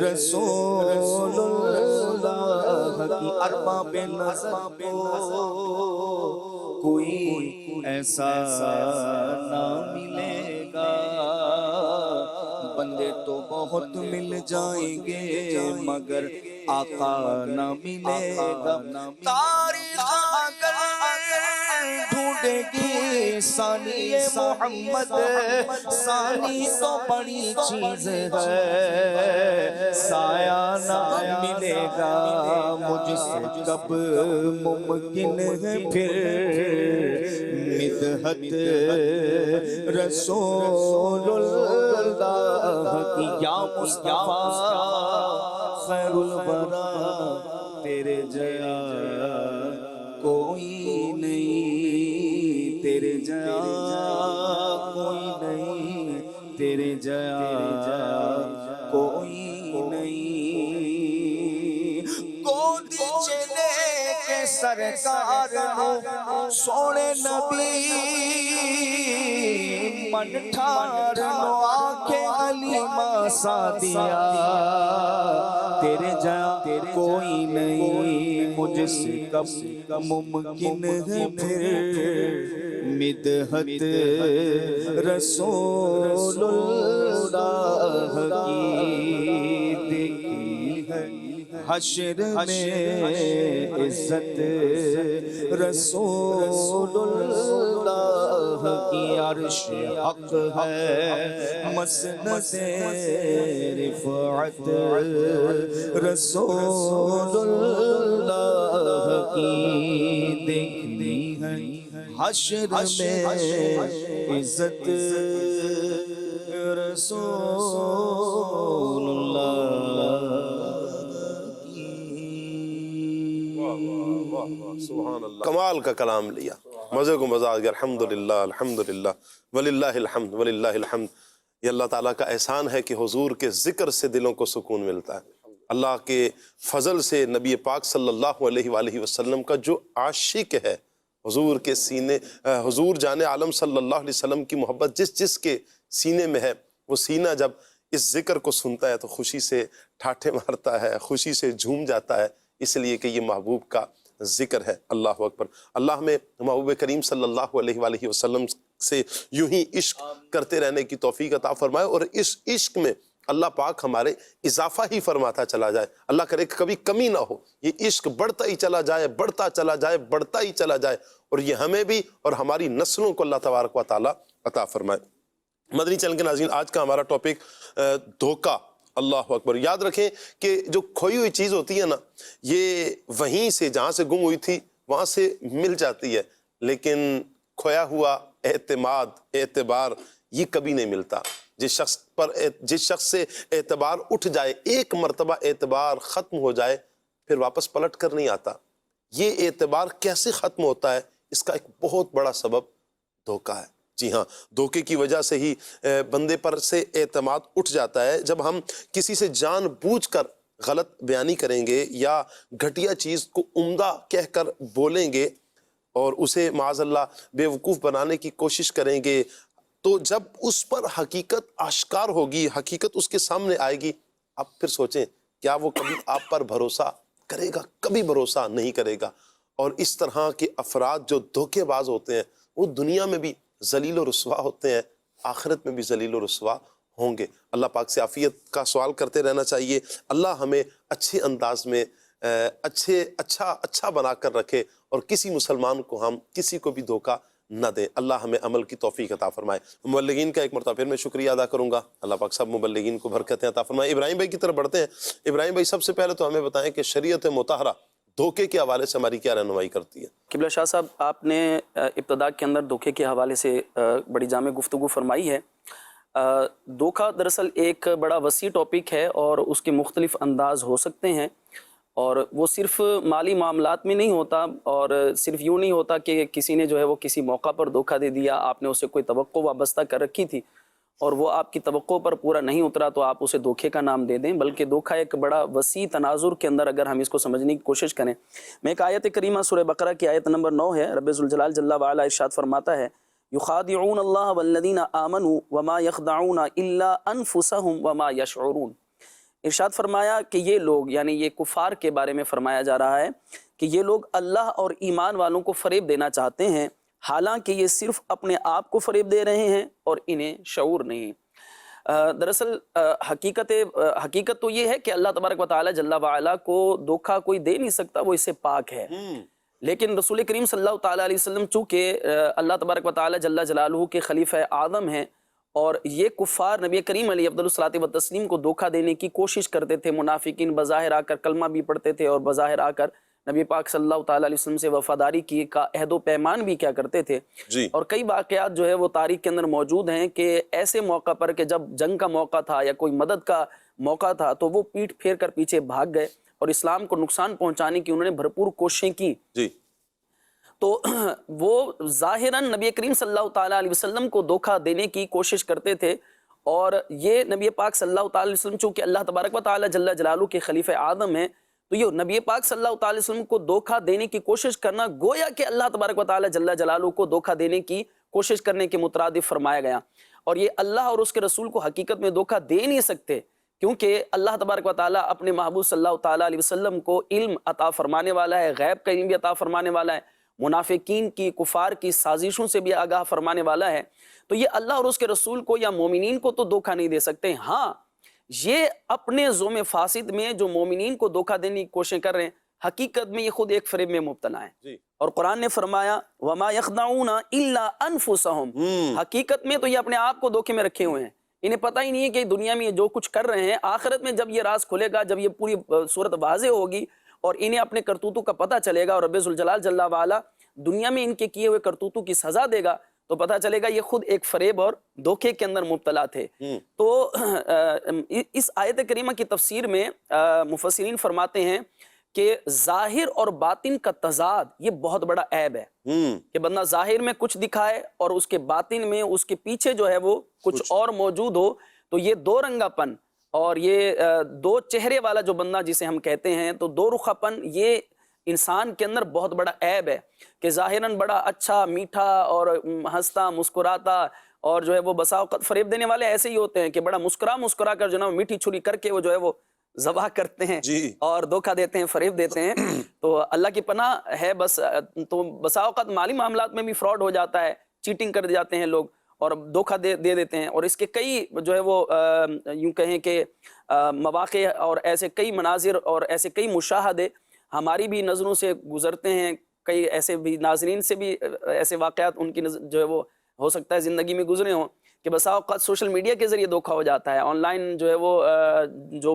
رسول اللہ کی ارباب نظر کو کوئی ایسا نہ ملے گا. بندے تو بہت مل جائیں گے مگر آقا نہ ملے گا. تاریخ اگر ڈھونڈے گی ثانی محمد ثانی تو بڑی چیز ہے سایہ نہ ملے گا مجھ سے کب ممکن ہے پھر مدحت رسول اللہ کی. یا مصطفیٰ خیر الورا تیرے جیا کوئی نہیں تیرے جیا کوئی نہیں تیرے جیا کوئی نہیں. گودی چلے کے سرکار نو سونے نبی من ٹھار نو آنکھیں علیمہ سادیا تیرے جا کوئی نہیں مجھ سے کب ممکن ہے پھر مدحت رسول اللہ کی. دیکھی ہے حشر میں عزت رسول اللہ کی. عرش حق ہے مسند رفعت رسول اللہ کی. دیکھنی ہے حشر میں عزت رسول اللہ. سبحان اللہ. کمال کا کلام لیا, مزے کو مزہ آ گیا. الحمدللہ الحمدللہ وللہ الحمد وللہ الحمد. یہ اللہ تعالیٰ کا احسان ہے کہ حضور کے ذکر سے دلوں کو سکون ملتا ہے. اللہ کے فضل سے نبی پاک صلی اللہ علیہ وآلہ وسلم کا جو عاشق ہے, حضور کے سینے, حضور جان عالم صلی اللہ علیہ وسلم کی محبت جس جس کے سینے میں ہے, وہ سینہ جب اس ذکر کو سنتا ہے تو خوشی سے ٹھاٹھے مارتا ہے, خوشی سے جھوم جاتا ہے, اس لیے کہ یہ محبوب کا ذکر ہے. اللہ اکبر. اللہ ہمیں محبوب کریم صلی اللہ علیہ وآلہ وسلم سے یوں ہی عشق کرتے رہنے کی توفیق عطا فرمائے, اور اس عشق میں اللہ پاک ہمارے اضافہ ہی فرماتا چلا جائے. اللہ کرے کہ کبھی کمی نہ ہو, یہ عشق بڑھتا ہی چلا جائے, بڑھتا چلا جائے, بڑھتا ہی چلا جائے, اور یہ ہمیں بھی اور ہماری نسلوں کو اللہ تبارک و تعالیٰ عطا فرمائے. مدنی چینل کے ناظرین, آج کا ہمارا ٹاپک دھوکہ. اللہ اکبر. یاد رکھیں کہ جو کھوئی ہوئی چیز ہوتی ہے نا, یہ وہیں سے جہاں سے گم ہوئی تھی وہاں سے مل جاتی ہے, لیکن کھویا ہوا اعتماد, اعتبار, یہ کبھی نہیں ملتا. جس شخص سے اعتبار اٹھ جائے, ایک مرتبہ اعتبار ختم ہو جائے, پھر واپس پلٹ کر نہیں آتا. یہ اعتبار کیسے ختم ہوتا ہے, اس کا ایک بہت بڑا سبب دھوکہ ہے. جی ہاں, دھوکے کی وجہ سے ہی بندے پر سے اعتماد اٹھ جاتا ہے. جب ہم کسی سے جان بوجھ کر غلط بیانی کریں گے یا گھٹیا چیز کو عمدہ کہہ کر بولیں گے اور اسے معاذ اللہ بے وقوف بنانے کی کوشش کریں گے, تو جب اس پر حقیقت آشکار ہوگی, حقیقت اس کے سامنے آئے گی, آپ پھر سوچیں کیا وہ کبھی آپ پر بھروسہ کرے گا؟ کبھی بھروسہ نہیں کرے گا. اور اس طرح کے افراد جو دھوکے باز ہوتے ہیں وہ دنیا میں بھی ذلیل و رسوا ہوتے ہیں, آخرت میں بھی ذلیل و رسوا ہوں گے. اللہ پاک سے عافیت کا سوال کرتے رہنا چاہیے. اللہ ہمیں اچھے انداز میں اچھا بنا کر رکھے, اور کسی مسلمان کو ہم کسی کو بھی دھوکہ نہ دیں. اللہ ہمیں عمل کی توفیق عطا فرمائے. مبلغین کا ایک مرتبہ پھر میں شکریہ ادا کروں گا. اللہ پاک سب مبلغین کو برکتیں عطا فرمائے. ابراہیم بھائی کی طرف بڑھتے ہیں. ابراہیم بھائی, سب سے پہلے تو ہمیں بتائیں کہ شریعت مطہرہ دھوکے کے حوالے سے ہماری کیا رہنمائی کرتی ہے؟ قبلہ شاہ صاحب، آپ نے ابتدا کے اندر دھوکے کے حوالے سے بڑی جامع گفتگو فرمائی ہے۔ دھوکہ دراصل ایک بڑا وسیع ٹاپک ہے اور اس کے مختلف انداز ہو سکتے ہیں، اور وہ صرف مالی معاملات میں نہیں ہوتا، اور صرف یوں نہیں ہوتا کہ کسی نے جو ہے وہ کسی موقع پر دھوکہ دے دیا، آپ نے اسے کوئی توقع وابستہ کر رکھی تھی اور وہ آپ کی توقع پر پورا نہیں اترا تو آپ اسے دھوکے کا نام دے دیں، بلکہ دھوکہ ایک بڑا وسیع تناظر کے اندر اگر ہم اس کو سمجھنے کی کوشش کریں۔ میں ایک آیت کریمہ سورہ بقرہ کی آیت نمبر 9 ہے، رب ذوالجلال جل وعلا ارشاد فرماتا ہے یخادعون اللہ والذین آمنوا وما یخدعون الا انفسهم وما یشعرون۔ ارشاد فرمایا کہ یہ لوگ، یعنی یہ کفار کے بارے میں فرمایا جا رہا ہے کہ یہ لوگ اللہ اور ایمان والوں کو فریب دینا چاہتے ہیں، حالانکہ یہ صرف اپنے آپ کو فریب دے رہے ہیں اور انہیں شعور نہیں۔ دراصل حقیقت تو یہ ہے کہ اللہ تبارک و تعالی جل وعلا کو دھوکہ کوئی دے نہیں سکتا، وہ اس سے پاک ہے۔ لیکن رسول کریم صلی اللہ تعالیٰ علیہ وسلم چونکہ اللہ تبارک و تعالی جل جلالہ کے خلیفہ اعظم ہیں، اور یہ کفار نبی کریم علیہ افضل الصلاۃ والتسلیم کو دھوکہ دینے کی کوشش کرتے تھے۔ منافقین بظاہر آ کر کلمہ بھی پڑھتے تھے اور بظاہر آ کر نبی پاک صلی اللہ تعالیٰ علیہ وسلم سے وفاداری کی کا عہد و پیمان بھی کیا کرتے تھے۔ اور کئی واقعات جو ہے وہ تاریخ کے اندر موجود ہیں کہ ایسے موقع پر کہ جب جنگ کا موقع تھا یا کوئی مدد کا موقع تھا تو وہ پیٹھ پھیر کر پیچھے بھاگ گئے اور اسلام کو نقصان پہنچانے کی انہوں نے بھرپور کوششیں کی۔ تو وہ ظاہراً نبی کریم صلی اللہ تعالیٰ علیہ وسلم کو دھوکہ دینے کی کوشش کرتے تھے، اور یہ نبی پاک صلی اللہ تعالیٰ علیہ وسلم چونکہ اللہ تبارک و تعالیٰ جل جلالہ کے خلیفہ اعظم ہیں، تو یہ نبی پاک صلی اللہ تعالیٰ علیہ وسلم کو دھوکہ دینے کی کوشش کرنا گویا کہ اللہ تبارک و تعالیٰ جل جلالہ کو دھوکہ دینے کی کوشش کرنے کے مترادف فرمایا گیا۔ اور یہ اللہ اور اس کے رسول کو حقیقت میں دھوکہ دے نہیں سکتے، کیونکہ اللہ تبارک و تعالیٰ اپنے محبوب صلی اللہ تعالیٰ علیہ وسلم کو علم عطا فرمانے والا ہے، غیب کا علم بھی عطا فرمانے والا ہے، منافقین کی کفار کی سازشوں سے بھی آگاہ فرمانے والا ہے۔ تو یہ اللہ اور اس کے رسول کو یا مومنین کو تو دھوکہ نہیں دے سکتے۔ ہاں، یہ اپنے ظلم فاسد میں جو مومنین کو دھوکہ دینے کی کوشش کر رہے ہیں، حقیقت میں یہ خود ایک فریب میں مبتلا ہیں۔ اور قرآن نے فرمایا وما یخدعون الا انفسهم، حقیقت میں تو یہ اپنے آپ کو دھوکے میں رکھے ہوئے ہیں، انہیں پتہ ہی نہیں ہے کہ دنیا میں یہ جو کچھ کر رہے ہیں، آخرت میں جب یہ راز کھلے گا، جب یہ پوری صورت واضح ہوگی اور انہیں اپنے کرتوتوں کا پتہ چلے گا اور رب ذوالجلال جل وعلا دنیا میں ان کے کیے ہوئے کرتوتوں کی سزا دے گا، تو پتہ چلے گا یہ خود ایک فریب اور دھوکے کے اندر مبتلا تھے۔ تو اس آیت کریمہ کی تفسیر میں مفسرین فرماتے ہیں کہ ظاہر اور باطن کا تضاد یہ بہت بڑا عیب ہے، کہ بندہ ظاہر میں کچھ دکھائے اور اس کے باطن میں اس کے پیچھے جو ہے وہ کچھ اور موجود ہو، تو یہ دو رنگا پن اور یہ دو چہرے والا جو بندہ جسے ہم کہتے ہیں، تو دو رخا پن یہ انسان کے اندر بہت بڑا عیب ہے، کہ ظاہراً بڑا اچھا میٹھا اور ہنستا مسکراتا، اور جو ہے وہ بسا اوقات فریب دینے والے ایسے ہی ہوتے ہیں کہ بڑا مسکرا کر جو ہے میٹھی چھری کر کے وہ جو ہے وہ ذبح کرتے ہیں اور دھوکہ دیتے ہیں، فریب دیتے ہیں۔ تو اللہ کی پناہ ہے، بس تو بسا اوقات مالی معاملات میں بھی فراڈ ہو جاتا ہے، چیٹنگ کر جاتے ہیں لوگ اور دھوکہ دے دیتے ہیں، اور اس کے کئی جو ہے وہ یوں کہیں کہ مواقع اور ایسے کئی مناظر اور ایسے کئی مشاہدے ہماری بھی نظروں سے گزرتے ہیں، کئی ایسے بھی ناظرین سے بھی ایسے واقعات ان کی جو ہے وہ ہو سکتا ہے زندگی میں گزرے ہوں، کہ بسا اوقات سوشل میڈیا کے ذریعے دھوکہ ہو جاتا ہے، آن لائن جو ہے وہ جو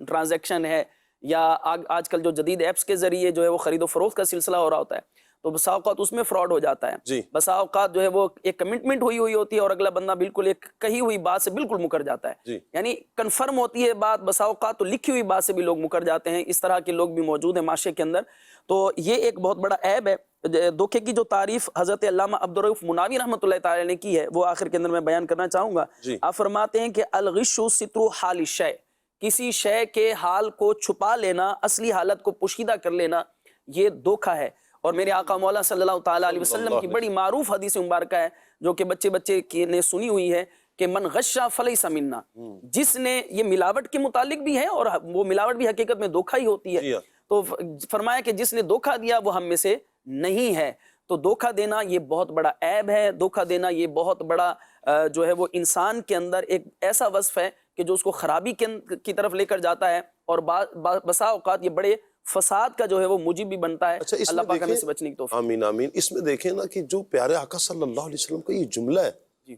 ٹرانزیکشن ہے یا آج کل جو جدید ایپس کے ذریعے جو ہے وہ خرید و فروخت کا سلسلہ ہو رہا ہوتا ہے، تو بسا اوقات اس میں فراڈ ہو جاتا ہے۔ بسا اوقات جو ہے وہ ایک کمٹمنٹ ہوئی ہوتی ہے اور اگلا بندہ بالکل ایک کہی ہوئی بات سے بالکل مکر جاتا ہے، یعنی کنفرم ہوتی ہے بات، بسا اوقات تو لکھی ہوئی بات سے بھی لوگ مکر جاتے ہیں۔ اس طرح کے لوگ بھی موجود ہیں معاشرے کے اندر، تو یہ ایک بہت بڑا عیب ہے۔ دھوکے کی جو تعریف حضرت علامہ عبدالرؤف مناوی رحمۃ اللہ تعالی نے کی ہے وہ آخر کے اندر میں بیان کرنا چاہوں گا۔ آپ فرماتے ہیں کہ الغش ستر حال الشیء، کسی شے کے حال کو چھپا لینا، اصلی حالت کو پوشیدہ کر لینا، یہ دھوکہ ہے۔ اور میرے آقا مولا صلی اللہ تعالیٰ علیہ وسلم کی بڑی معروف حدیث مبارکہ ہے جو کہ بچے نے سنی ہوئی ہے کہ من غشا فلیس منا، جس نے، یہ ملاوٹ کے متعلق بھی ہے اور وہ ملاوٹ بھی حقیقت میں دھوکہ ہی ہوتی ہے، تو فرمایا کہ جس نے دھوکہ دیا وہ ہم میں سے نہیں ہے۔ تو دھوکہ دینا یہ بہت بڑا عیب ہے، دھوکہ دینا یہ بہت بڑا جو ہے وہ انسان کے اندر ایک ایسا وصف ہے کہ جو اس کو خرابی کی طرف لے کر جاتا ہے، اور بسا اوقات یہ بڑے فساد کا جو ہے وہ موجب بھی بنتا ہے۔ اللہ پاک ہمیں سے بچنے کی توفیق۔ آمین آمین۔ اس میں دیکھیں نا کہ جو پیارے آقا صلی اللہ علیہ وسلم کا یہ جملہ ہے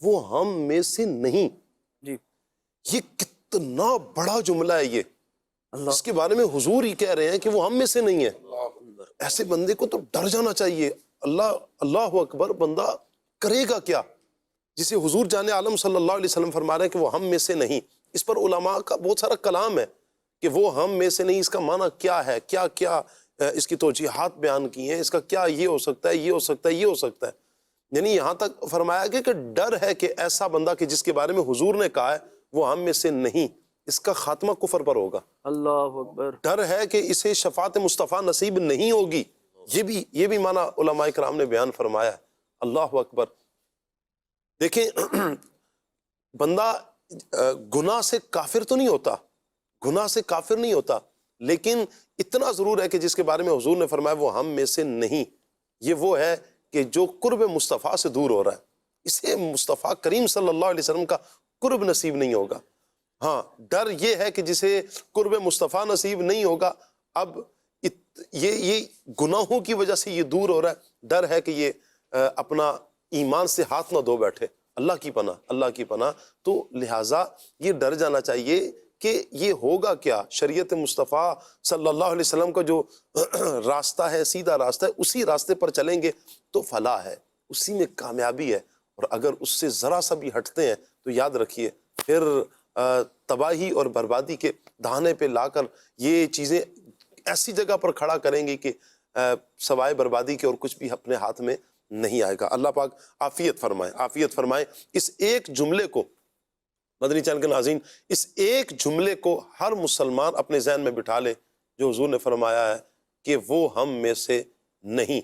وہ ہم میں سے نہیں، یہ کتنا بڑا جملہ ہے، اس کے بارے میں حضور ہی کہہ رہے ہیں کہ وہ ہم میں سے نہیں ہے. ایسے بندے کو تو ڈر جانا چاہیے. اللہ اکبر، بندہ کرے گا کیا جسے حضور جان عالم صلی اللہ علیہ وسلم فرما رہے ہیں کہ وہ ہم میں سے نہیں. اس پر علماء کا بہت سارا کلام ہے کہ وہ ہم میں سے نہیں، اس کا معنی کیا ہے، کیا کیا اس کی توجیحات بیان کی ہیں، اس کا کیا یہ ہو سکتا ہے، یہ ہو سکتا ہے، یہ ہو سکتا ہے. یعنی یہاں تک فرمایا گیا کہ ڈر ہے کہ ایسا بندہ کہ جس کے بارے میں حضور نے کہا ہے وہ ہم میں سے نہیں، اس کا خاتمہ کفر پر ہوگا. اللہ اکبر. ڈر ہے کہ اسے شفاعت مصطفیٰ نصیب نہیں ہوگی. یہ بھی معنی علماء کرام نے بیان فرمایا ہے. اللہ اکبر. دیکھیں بندہ گناہ سے کافر تو نہیں ہوتا، گناہ سے کافر نہیں ہوتا، لیکن اتنا ضرور ہے کہ جس کے بارے میں حضور نے فرمایا وہ ہم میں سے نہیں، یہ وہ ہے کہ جو قرب مصطفیٰ سے دور ہو رہا ہے. اسے مصطفیٰ کریم صلی اللہ علیہ وسلم کا قرب نصیب نہیں ہوگا. ہاں ڈر یہ ہے کہ جسے قرب مصطفیٰ نصیب نہیں ہوگا، اب یہ گناہوں کی وجہ سے یہ دور ہو رہا ہے. ڈر ہے کہ یہ اپنا ایمان سے ہاتھ نہ دھو بیٹھے. اللہ کی پناہ، اللہ کی پناہ. تو لہٰذا یہ ڈر جانا چاہیے کہ یہ ہوگا کیا. شریعت مصطفیٰ صلی اللہ علیہ وسلم کا جو راستہ ہے، سیدھا راستہ ہے، اسی راستے پر چلیں گے تو فلاح ہے، اسی میں کامیابی ہے. اور اگر اس سے ذرا سا بھی ہٹتے ہیں تو یاد رکھیے پھر تباہی اور بربادی کے دہانے پہ لا کر یہ چیزیں ایسی جگہ پر کھڑا کریں گی کہ سوائے بربادی کے اور کچھ بھی اپنے ہاتھ میں نہیں آئے گا. اللہ پاک عافیت فرمائے، عافیت فرمائے. اس ایک جملے کو مدنی چینل کے ناظرین، اس ایک جملے کو ہر مسلمان اپنے ذہن میں بٹھا لے جو حضور نے فرمایا ہے کہ وہ ہم میں سے نہیں.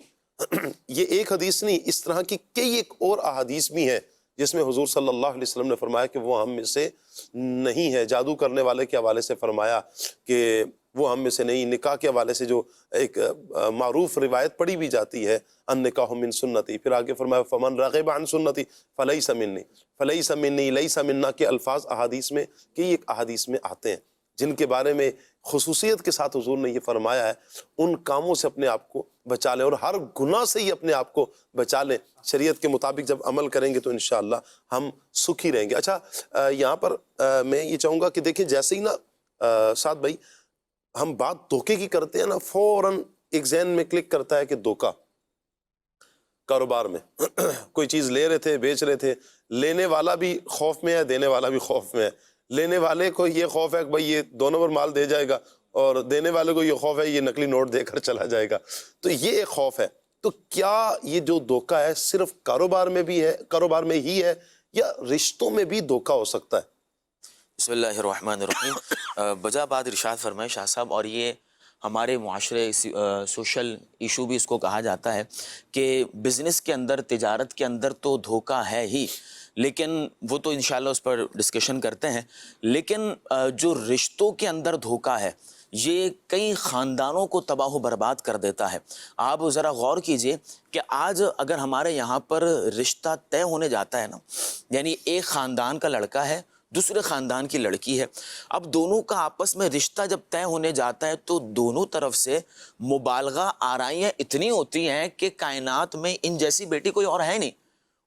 یہ ایک حدیث نہیں، اس طرح کی کئی ایک اور احادیث بھی ہیں جس میں حضور صلی اللہ علیہ وسلم نے فرمایا کہ وہ ہم میں سے نہیں ہے. جادو کرنے والے کے حوالے سے فرمایا کہ وہ ہم میں سے نہیں. نکاح کے حوالے سے جو ایک معروف روایت پڑھی بھی جاتی ہے، النکاح من سنتی، پھر آگے فرمایا فمن رغب عن سنتی فلیس منی، فلیس منی، لیس منا کے الفاظ احادیث میں کئی ایک احادیث میں آتے ہیں جن کے بارے میں خصوصیت کے ساتھ حضور نے یہ فرمایا ہے ان کاموں سے اپنے آپ کو بچا لیں اور ہر گناہ سے ہی اپنے آپ کو بچا لیں. شریعت کے مطابق جب عمل کریں گے تو انشاءاللہ ہم سکھی رہیں گے. اچھا یہاں پر میں یہ چاہوں گا کہ دیکھیں جیسے ہی نا سعد بھائی ہم بات دھوکے کی کرتے ہیں نا، فوراً ایک ذہن میں کلک کرتا ہے کہ دھوکا. کاروبار میں کوئی چیز لے رہے تھے، بیچ رہے تھے، لینے والا بھی خوف میں ہے، دینے والا بھی خوف میں ہے. لینے والے کو یہ خوف ہے کہ بھائی یہ 2 نمبر مال دے جائے گا، اور دینے والے کو یہ خوف ہے یہ نقلی نوٹ دے کر چلا جائے گا. تو یہ ایک خوف ہے. تو کیا یہ جو دھوکا ہے صرف کاروبار میں بھی ہے، کاروبار میں ہی ہے، یا رشتوں میں بھی دھوکا ہو سکتا ہے؟ بسم اللہ الرحمن الرحیم. بجا بات ارشاد فرمائے شاہ صاحب، اور یہ ہمارے معاشرے سوشل ایشو بھی اس کو کہا جاتا ہے کہ بزنس کے اندر، تجارت کے اندر تو دھوکا ہے ہی، لیکن وہ تو انشاءاللہ اس پر ڈسکشن کرتے ہیں. لیکن جو رشتوں کے اندر دھوکا ہے یہ کئی خاندانوں کو تباہ و برباد کر دیتا ہے. آپ ذرا غور کیجئے کہ آج اگر ہمارے یہاں پر رشتہ طے ہونے جاتا ہے نا، یعنی ایک خاندان کا لڑکا ہے، دوسرے خاندان کی لڑکی ہے، اب دونوں کا آپس میں رشتہ جب طے ہونے جاتا ہے تو دونوں طرف سے مبالغہ آرائیاں اتنی ہوتی ہیں کہ کائنات میں ان جیسی بیٹی کوئی اور ہے نہیں.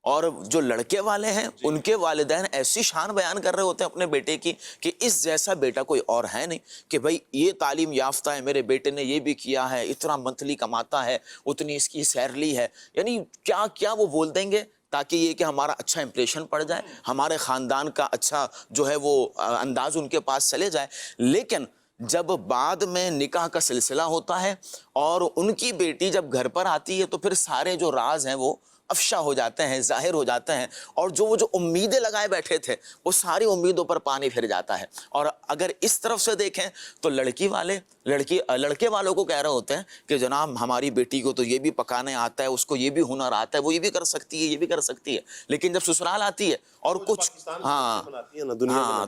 اور جو لڑکے والے ہیں ان کے والدین ایسی شان بیان کر رہے ہوتے ہیں اپنے بیٹے کی کہ اس جیسا بیٹا کوئی اور ہے نہیں، کہ بھائی یہ تعلیم یافتہ ہے، میرے بیٹے نے یہ بھی کیا ہے، اتنا منتھلی کماتا ہے، اتنی اس کی سیلری ہے. یعنی کیا کیا وہ بول دیں گے تاکہ یہ کہ ہمارا اچھا امپریشن پڑ جائے، ہمارے خاندان کا اچھا جو ہے وہ انداز ان کے پاس چلے جائے. لیکن جب بعد میں نکاح کا سلسلہ ہوتا ہے اور ان کی بیٹی جب گھر پر آتی ہے تو پھر سارے جو راز ہیں وہ افشا ہو جاتے ہیں، ظاہر ہو جاتے ہیں، اور جو امیدیں لگائے بیٹھے تھے وہ ساری امیدوں پر پانی پھر جاتا ہے. اور اگر اس طرف سے دیکھیں تو لڑکے والوں کو کہہ رہے ہوتے ہیں کہ جناب ہماری بیٹی کو تو یہ بھی پکانے آتا ہے، اس کو یہ بھی ہنر آتا ہے، وہ یہ بھی کر سکتی ہے، یہ بھی کر سکتی ہے. لیکن جب سسرال آتی ہے اور کچھ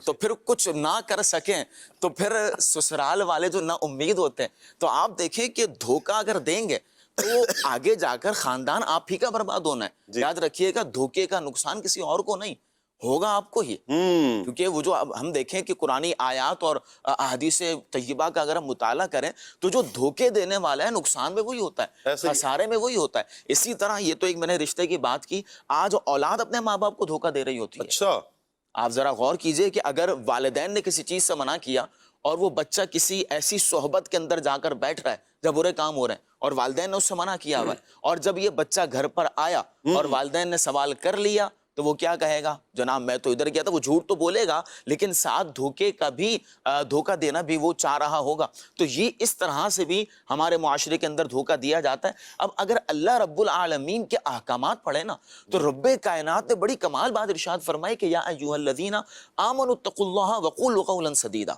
تو پھر کچھ نہ کر سکیں تو پھر سسرال والے جو نا امید ہوتے ہیں. تو آپ دیکھیں کہ دھوکہ اگر دیں گے تو آگے جا کر خاندان آپ ہی کا برباد ہونا ہے. یاد رکھیے گا دھوکے کا نقصان کسی اور کو نہیں ہوگا، آپ کو ہی. کیونکہ وہ جو اب ہم دیکھیں کہ قرآنی آیات اور احادیث طیبہ کا اگر ہم مطالعہ کریں تو جو دھوکے دینے والا ہے نقصان میں وہی ہوتا ہے، خسارے میں وہی ہوتا ہے. اسی طرح یہ تو ایک میں نے رشتے کی بات کی، آج اولاد اپنے ماں باپ کو دھوکہ دے رہی ہوتی ہے. اچھا آپ ذرا غور کیجئے کہ اگر والدین نے کسی چیز سے منع کیا اور وہ بچہ کسی ایسی صحبت کے اندر جا کر بیٹھ رہا ہے جب برے کام ہو رہے ہیں اور والدین نے اس سے منع کیا ہوا ہے، اور جب یہ بچہ گھر پر آیا اور والدین نے سوال کر لیا تو وہ کیا کہے گا؟ جناب میں تو ادھر گیا تھا، وہ جھوٹ تو بولے گا لیکن ساتھ دھوکے کا بھی دھوکہ دینا بھی وہ چاہ رہا ہوگا۔ تو یہ اس طرح سے بھی ہمارے معاشرے کے اندر دھوکہ دیا جاتا ہے۔ اب اگر اللہ رب العالمین کے احکامات پڑھیں نا تو رب کائنات نے بڑی کمال بات ارشاد فرمائی کہ یا ایھا الذین آمنوا اتقوا اللہ وقولوا قولا سدیدا،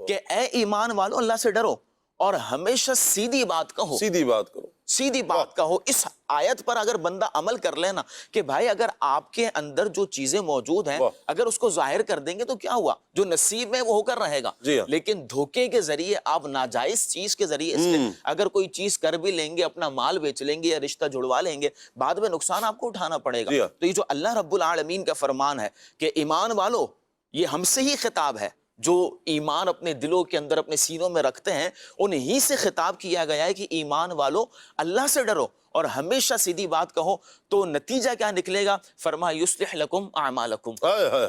کہ اے ایمان والو اللہ سے ڈرو اور ہمیشہ سیدھی بات کہو، سیدھی بات کرو، سیدھی بات کہو۔ اس آیت پر اگر بندہ عمل کر لینا کہ بھائی اگر آپ کے اندر جو چیزیں موجود ہیں اگر اس کو ظاہر کر دیں گے تو کیا ہوا؟ جو نصیب میں وہ ہو کر رہے گا۔ لیکن دھوکے کے ذریعے آپ ناجائز چیز کے ذریعے اس سے اگر کوئی چیز کر بھی لیں گے، اپنا مال بیچ لیں گے یا رشتہ جڑوا لیں گے، بعد میں نقصان آپ کو اٹھانا پڑے گا۔ تو یہ جو اللہ رب العالمین کا فرمان ہے کہ ایمان والو، یہ ہم سے ہی خطاب ہے، جو ایمان اپنے دلوں کے اندر اپنے سینوں میں رکھتے ہیں انہی سے خطاب کیا گیا ہے کہ ایمان والو اللہ سے ڈرو اور ہمیشہ سیدھی بات کہو۔ تو نتیجہ کیا نکلے گا؟ فرمایا یصلح لکم اعمالکم،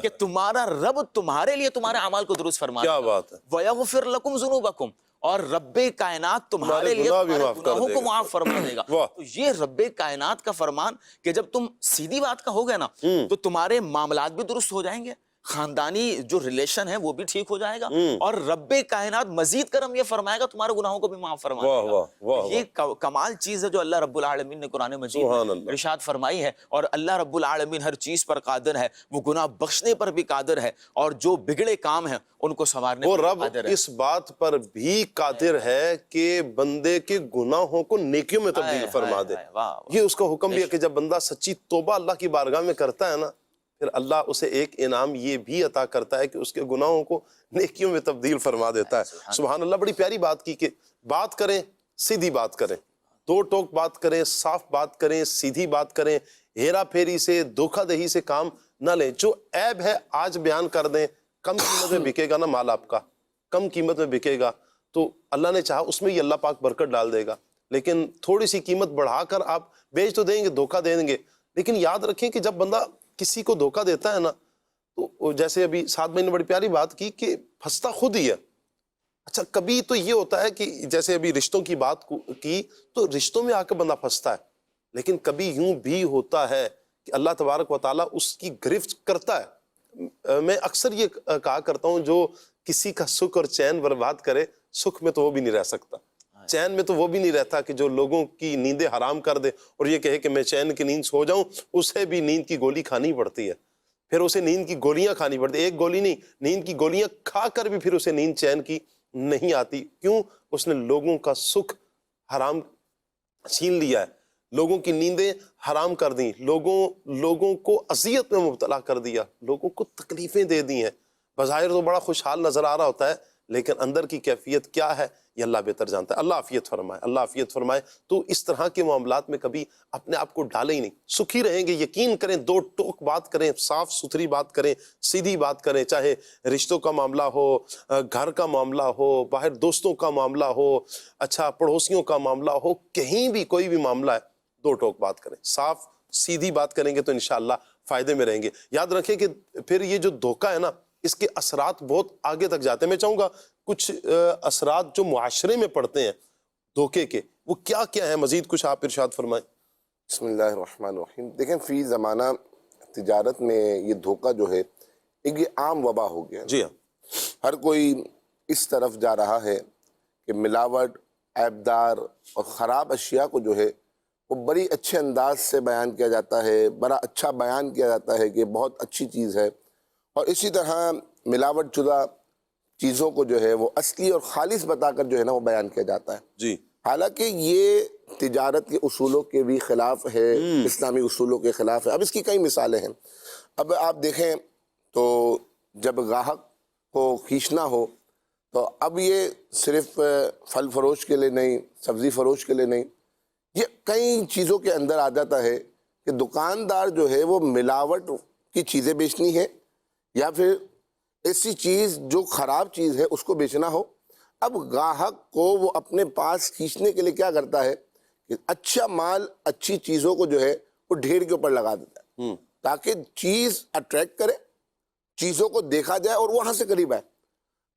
کہ تمہارا رب تمہارے لیے تمہارے اعمال کو درست فرما دے گا۔ کیا بات ہے! ویغفر لکم ذنوبکم، اور رب کائنات تمہارے لیے تمہارے گناہوں کو معاف فرما دے گا۔ تو یہ رب کائنات کا فرمان کہ جب تم سیدھی بات کہو گے نا تو تمہارے معاملات بھی درست ہو جائیں گے، خاندانی جو ریلیشن ہے وہ بھی ٹھیک ہو جائے گا، اور رب کائنات مزید کرم یہ فرمائے گا تمہارے گناہوں کو بھی معاف فرمائے گا۔ یہ کمال چیز ہے جو اللہ رب العالمین نے قرآن مجید میں ارشاد فرمائی ہے، اور اللہ رب العالمین ہر چیز پر قادر ہے، وہ گناہ بخشنے پر بھی قادر ہے، اور جو بگڑے کام ہیں ان کو سنوارنے پر رب قادر ہے۔ اس بات پر بھی قادر ہے کہ بندے کے گناہوں کو نیکیوں میں تبدیل فرما دے۔ یہ اس کا حکم بھی ہے کہ جب بندہ سچی توبہ اللہ کی بارگاہ میں کرتا ہے نا، پھر اللہ اسے ایک انعام یہ بھی عطا کرتا ہے کہ اس کے گناہوں کو نیکیوں میں تبدیل فرما دیتا ہے۔ سبحان اللہ، بڑی پیاری بات کی کہ بات کریں، سیدھی بات کریں، دو ٹوک بات کریں، صاف بات کریں، سیدھی بات کریں، ہیرا پھیری سے، دھوکہ دہی سے کام نہ لیں۔ جو عیب ہے آج بیان کر دیں، کم قیمت میں بکے گا نا مال آپ کا، کم قیمت میں بکے گا تو اللہ نے چاہا اس میں ہی اللہ پاک برکت ڈال دے گا، لیکن تھوڑی سی قیمت بڑھا کر آپ بیچ تو دیں گے، دھوکہ دیں گے، لیکن یاد رکھیں کہ جب بندہ کسی کو دھوکہ دیتا ہے نا تو جیسے ابھی سعد بھائی نے بڑی پیاری بات کی کہ پھنستا خود ہی ہے۔ اچھا کبھی تو یہ ہوتا ہے کہ جیسے ابھی رشتوں کی بات کی تو رشتوں میں آ کے بندہ پھنستا ہے، لیکن کبھی یوں بھی ہوتا ہے کہ اللہ تبارک و تعالیٰ اس کی گرفت کرتا ہے۔ میں اکثر یہ کہا کرتا ہوں جو کسی کا سکھ اور چین برباد کرے، سکھ میں تو وہ بھی نہیں رہ سکتا، چین میں تو وہ بھی نہیں رہتا، کہ جو لوگوں کی نیندیں حرام کر دے اور یہ کہے کہ میں چین کی نیند سو جاؤں، اسے بھی نیند کی گولی کھانی پڑتی ہے، پھر اسے نیند کی گولیاں کھانی پڑتی، ایک گولی نہیں، نیند کی گولیاں کھا کر بھی پھر اسے نیند چین کی نہیں آتی۔ کیوں؟ اس نے لوگوں کا سکھ حرام چھین لیا ہے، لوگوں کی نیندیں حرام کر دیں، لوگوں کو اذیت میں مبتلا کر دیا، لوگوں کو تکلیفیں دے دی ہیں۔ بظاہر تو بڑا خوشحال نظر آ رہا ہوتا ہے لیکن اندر کی کیفیت کیا ہے یہ اللہ بہتر جانتا ہے۔ اللہ عافیت فرمائے، اللہ عافیت فرمائے۔ تو اس طرح کے معاملات میں کبھی اپنے آپ کو ڈالیں ہی نہیں، سکھی رہیں گے، یقین کریں، دو ٹوک بات کریں، صاف ستھری بات کریں، سیدھی بات کریں، چاہے رشتوں کا معاملہ ہو، گھر کا معاملہ ہو، باہر دوستوں کا معاملہ ہو، اچھا پڑوسیوں کا معاملہ ہو، کہیں بھی کوئی بھی معاملہ ہے، دو ٹوک بات کریں، صاف سیدھی بات کریں گے تو انشاءاللہ فائدے میں رہیں گے۔ یاد رکھیں کہ پھر یہ جو دھوکہ ہے نا اس کے اثرات بہت آگے تک جاتے ہیں۔ میں چاہوں گا کچھ اثرات جو معاشرے میں پڑتے ہیں دھوکے کے، وہ کیا کیا ہے، مزید کچھ آپ ارشاد فرمائیں۔ بسم اللہ الرحمن الرحیم۔ دیکھیں فی زمانہ تجارت میں یہ دھوکہ جو ہے ایک یہ عام وبا ہو گیا، جی ہاں، ہر کوئی اس طرف جا رہا ہے کہ ملاوٹ، عیبدار اور خراب اشیاء کو جو ہے وہ بڑی اچھے انداز سے بیان کیا جاتا ہے، بڑا اچھا بیان کیا جاتا ہے کہ بہت اچھی چیز ہے، اور اسی طرح ملاوٹ شدہ چیزوں کو جو ہے وہ اصلی اور خالص بتا کر جو ہے نا وہ بیان کیا جاتا ہے۔ جی، حالانکہ یہ تجارت کے اصولوں کے بھی خلاف ہے، اسلامی اصولوں کے خلاف ہے۔ اب اس کی کئی مثالیں ہیں۔ اب آپ دیکھیں تو جب گاہک کو کھینچنا ہو تو اب یہ صرف پھل فروش کے لیے نہیں، سبزی فروش کے لیے نہیں، یہ کئی چیزوں کے اندر آ جاتا ہے کہ دکاندار جو ہے وہ ملاوٹ کی چیزیں بیچنی ہے یا پھر ایسی چیز جو خراب چیز ہے اس کو بیچنا ہو۔ اب گاہک کو وہ اپنے پاس کھینچنے کے لیے کیا کرتا ہے کہ اچھا مال، اچھی چیزوں کو جو ہے وہ ڈھیر کے اوپر لگا دیتا ہے تاکہ چیز اٹریکٹ کرے چیزوں کو دیکھا جائے اور وہاں سے قریب آئے.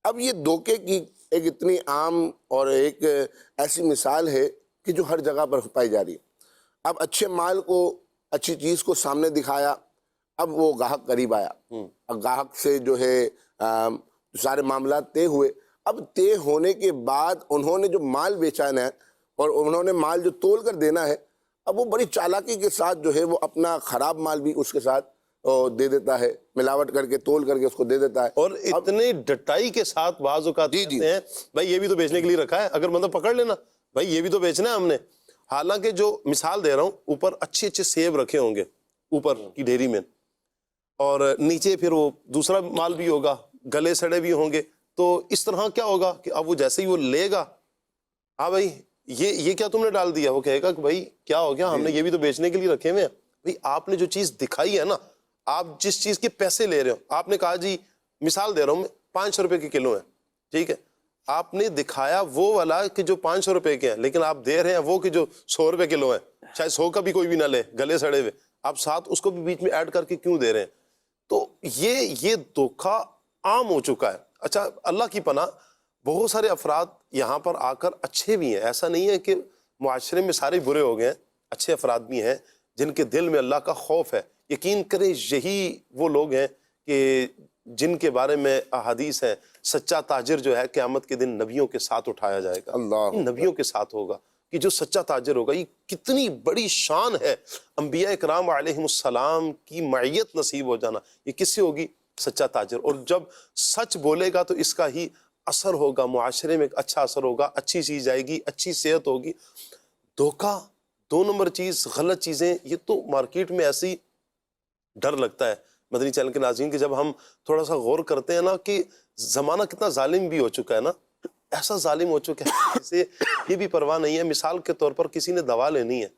اب یہ دھوکے کی ایک اتنی عام اور ایک ایسی مثال ہے کہ جو ہر جگہ پر پائی جا رہی ہے. اب اچھے مال کو، اچھی چیز کو سامنے دکھایا، اب وہ گاہک قریب آیا، اب گاہک سے جو ہے سارے معاملات طے ہوئے. اب طے ہونے کے بعد انہوں نے جو مال بیچانا ہے اور انہوں نے مال جو تول کر دینا ہے، اب وہ بڑی چالاکی کے ساتھ جو ہے وہ اپنا خراب مال بھی اس کے ساتھ دے دیتا ہے، ملاوٹ کر کے تول کر کے اس کو دے دیتا ہے. اور اتنے ڈٹائی کے ساتھ بعض اوقات کہتے ہیں بھائی یہ بھی تو بیچنے کے لیے رکھا ہے، اگر مطلب پکڑ لینا بھائی یہ بھی تو بیچنا ہے ہم نے. حالانکہ جو مثال دے رہا ہوں، اوپر اچھے اچھے سیب رکھے ہوں گے اوپر کی ڈھیری میں، اور نیچے پھر وہ دوسرا مال بھی ہوگا، گلے سڑے بھی ہوں گے. تو اس طرح کیا ہوگا کہ اب وہ جیسے ہی وہ لے گا، ہاں بھائی یہ کیا تم نے ڈال دیا، وہ کہے گا کہ بھائی کیا ہو گیا، ہم نے یہ بھی تو بیچنے کے لیے رکھے ہوئے ہیں. بھائی آپ نے جو چیز دکھائی ہے نا، آپ جس چیز کے پیسے لے رہے ہو، آپ نے کہا جی مثال دے رہا ہوں میں 500 روپے کے کلو ہے، ٹھیک ہے، آپ نے دکھایا وہ والا کہ جو 500 روپے کے ہیں، لیکن آپ دے رہے ہیں وہ کہ جو 100 روپے کلو ہے، شاید 100 کا بھی کوئی بھی نہ لے، گلے سڑے ہوئے، آپ ساتھ اس کو بھی بیچ میں ایڈ کر کے کیوں دے رہے ہیں؟ تو یہ دھوکہ عام ہو چکا ہے. اچھا اللہ کی پناہ، بہت سارے افراد یہاں پر آ کر اچھے بھی ہیں، ایسا نہیں ہے کہ معاشرے میں سارے برے ہو گئے ہیں، اچھے افراد بھی ہیں جن کے دل میں اللہ کا خوف ہے. یقین کریں یہی وہ لوگ ہیں کہ جن کے بارے میں احادیث ہیں، سچا تاجر جو ہے قیامت کے دن نبیوں کے ساتھ اٹھایا جائے گا، نبیوں کے ساتھ ہوگا. کہ جو سچا تاجر ہوگا، یہ کتنی بڑی شان ہے. انبیاء اکرام علیہم السلام کی معیت نصیب ہو جانا، یہ کس سے ہوگی؟ سچا تاجر. اور جب سچ بولے گا تو اس کا ہی اثر ہوگا، معاشرے میں اچھا اثر ہوگا، اچھی چیز آئے گی، اچھی صحت ہوگی. دھوکہ 2 نمبر چیز، غلط چیزیں، یہ تو مارکیٹ میں ایسی ڈر لگتا ہے مدنی چینل کے ناظرین کہ جب ہم تھوڑا سا غور کرتے ہیں نا کہ زمانہ کتنا ظالم بھی ہو چکا ہے نا، ایسا ظالم ہو چکا ہے جسے یہ بھی پرواہ نہیں ہے. مثال کے طور پر کسی نے دوا لینی ہے،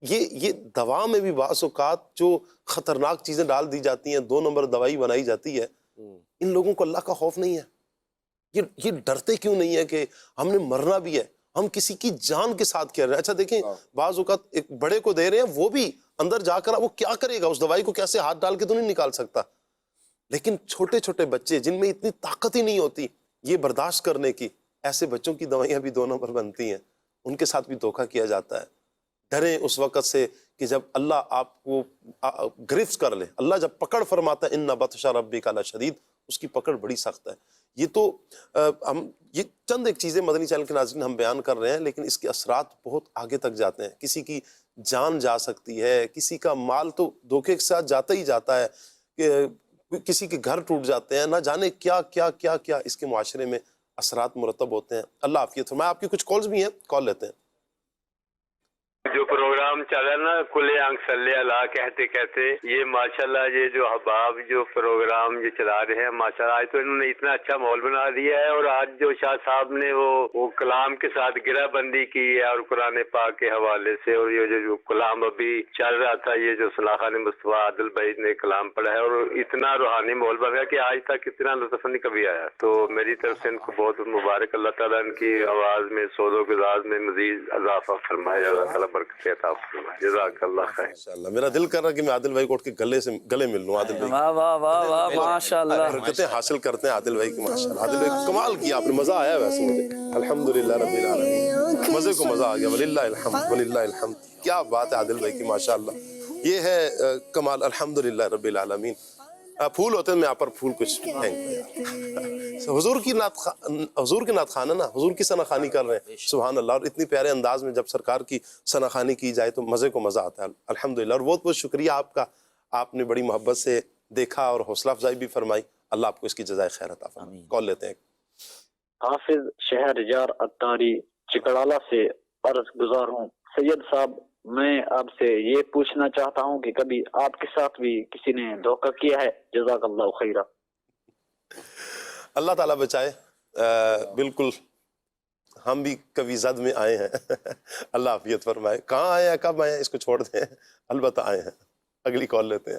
یہ دوا میں بھی بعض اوقات جو خطرناک چیزیں ڈال دی جاتی ہیں، 2 نمبر دوائی بنائی جاتی ہے. ان لوگوں کو اللہ کا خوف نہیں ہے. یہ ڈرتے کیوں نہیں ہے کہ ہم نے مرنا بھی ہے، ہم کسی کی جان کے ساتھ کہہ رہے ہیں. اچھا دیکھیں، بعض اوقات ایک بڑے کو دے رہے ہیں، وہ بھی اندر جا کر وہ کیا کرے گا، اس دوائی کو کیسے ہاتھ ڈال کے تو نہیں نکال سکتا. لیکن چھوٹے چھوٹے بچے جن میں اتنی طاقت ہی نہیں ہوتی یہ برداشت کرنے کی، ایسے بچوں کی دوائیاں بھی 2 نمبر بنتی ہیں، ان کے ساتھ بھی دھوکہ کیا جاتا ہے. ڈریں اس وقت سے کہ جب اللہ آپ کو گرفت کر لے. اللہ جب پکڑ فرماتا ہے ان بطش ربک لشدید، اس کی پکڑ بڑی سخت ہے. یہ تو یہ چند ایک چیزیں مدنی چینل کے ناظرین ہم بیان کر رہے ہیں، لیکن اس کے اثرات بہت آگے تک جاتے ہیں. کسی کی جان جا سکتی ہے، کسی کا مال تو دھوکے کے ساتھ جاتا ہی جاتا ہے، کہ کسی کے گھر ٹوٹ جاتے ہیں، نہ جانے کیا کیا کیا کیا اس کے معاشرے میں اثرات مرتب ہوتے ہیں. اللہ عافیت فرمائے. آپ کی کچھ کالز بھی ہیں، کال لیتے ہیں. جو پروگرام چلا نا کھلے آنکھ صلی اللہ کہتے کہتے، یہ ماشاءاللہ یہ جو احباب جو پروگرام یہ چلا رہے ہیں، ماشاءاللہ آج تو انہوں نے اتنا اچھا ماحول بنا دیا ہے. اور آج جو شاہ صاحب نے وہ کلام کے ساتھ گرہ بندی کی ہے اور قرآن پاک کے حوالے سے، اور یہ جو کلام ابھی چل رہا تھا، یہ جو صلاح خان مصطفیٰ عادل بھائی نے کلام پڑھا ہے، اور اتنا روحانی ماحول بن گیا کہ آج تک اتنا لطف نہیں کبھی آیا. تو میری طرف سے ان کو بہت مبارک. اللہ تعالیٰ ان کی آواز میں، سود و گزاز میں مزید اضافہ فرمائے. اللہ تعالیٰ برکت عطا فرمائے. جزاک اللہ خیر. ماشاءاللہ میرا دل کر رہا ہے کہ میں عادل بھائی کو اٹھ کے گلے مل لوں. عادل بھائی واہ واہ واہ واہ، ماشاءاللہ، برکتیں حاصل کرتے ہیں عادل بھائی کی. ماشاءاللہ عادل بھائی کمال کیا آپ نے، مزہ آیا ویسے مجھے. الحمدللہ رب العالمین، مزے کو مزہ آ گیا. وللہ الحمد، وللہ الحمد. کیا بات ہے عادل بھائی کی، ماشاءاللہ. یہ ہے کمال. الحمدللہ رب العالمین. پھول ہوتے ہیں، میں آپ پر پھول کچھ حضور کی نعت خوان ہے نا، حضور کی ثنا خوانی کر رہے ہیں. سبحان اللہ. اور اتنی پیارے انداز میں جب سرکار کی ثنا خوانی کی جائے تو مزے کو مزہ آتا ہے. الحمدللہ. اور بہت بہت شکریہ آپ کا، آپ نے بڑی محبت سے دیکھا اور حوصلہ افزائی بھی فرمائی. اللہ آپ کو اس کی جزائے خیر عطا فرمائے. کال لیتے ہیں. حافظ شہر یار اتاری چکڑالہ سے عرض گزار ہوں. سید صاحب، میں آپ سے یہ پوچھنا چاہتا ہوں کہ کبھی آپ کے ساتھ بھی کسی نے دھوکہ کیا ہے؟ جزاک اللہ خیرہ. اللہ تعالیٰ بچائے. بالکل ہم بھی کبھی زد میں آئے ہیں. اللہ عافیت فرمائے. کہاں آئے ہیں، کب آئے ہیں، اس کو چھوڑ دیں. البتہ آئے ہیں. اگلی کال لیتے ہیں.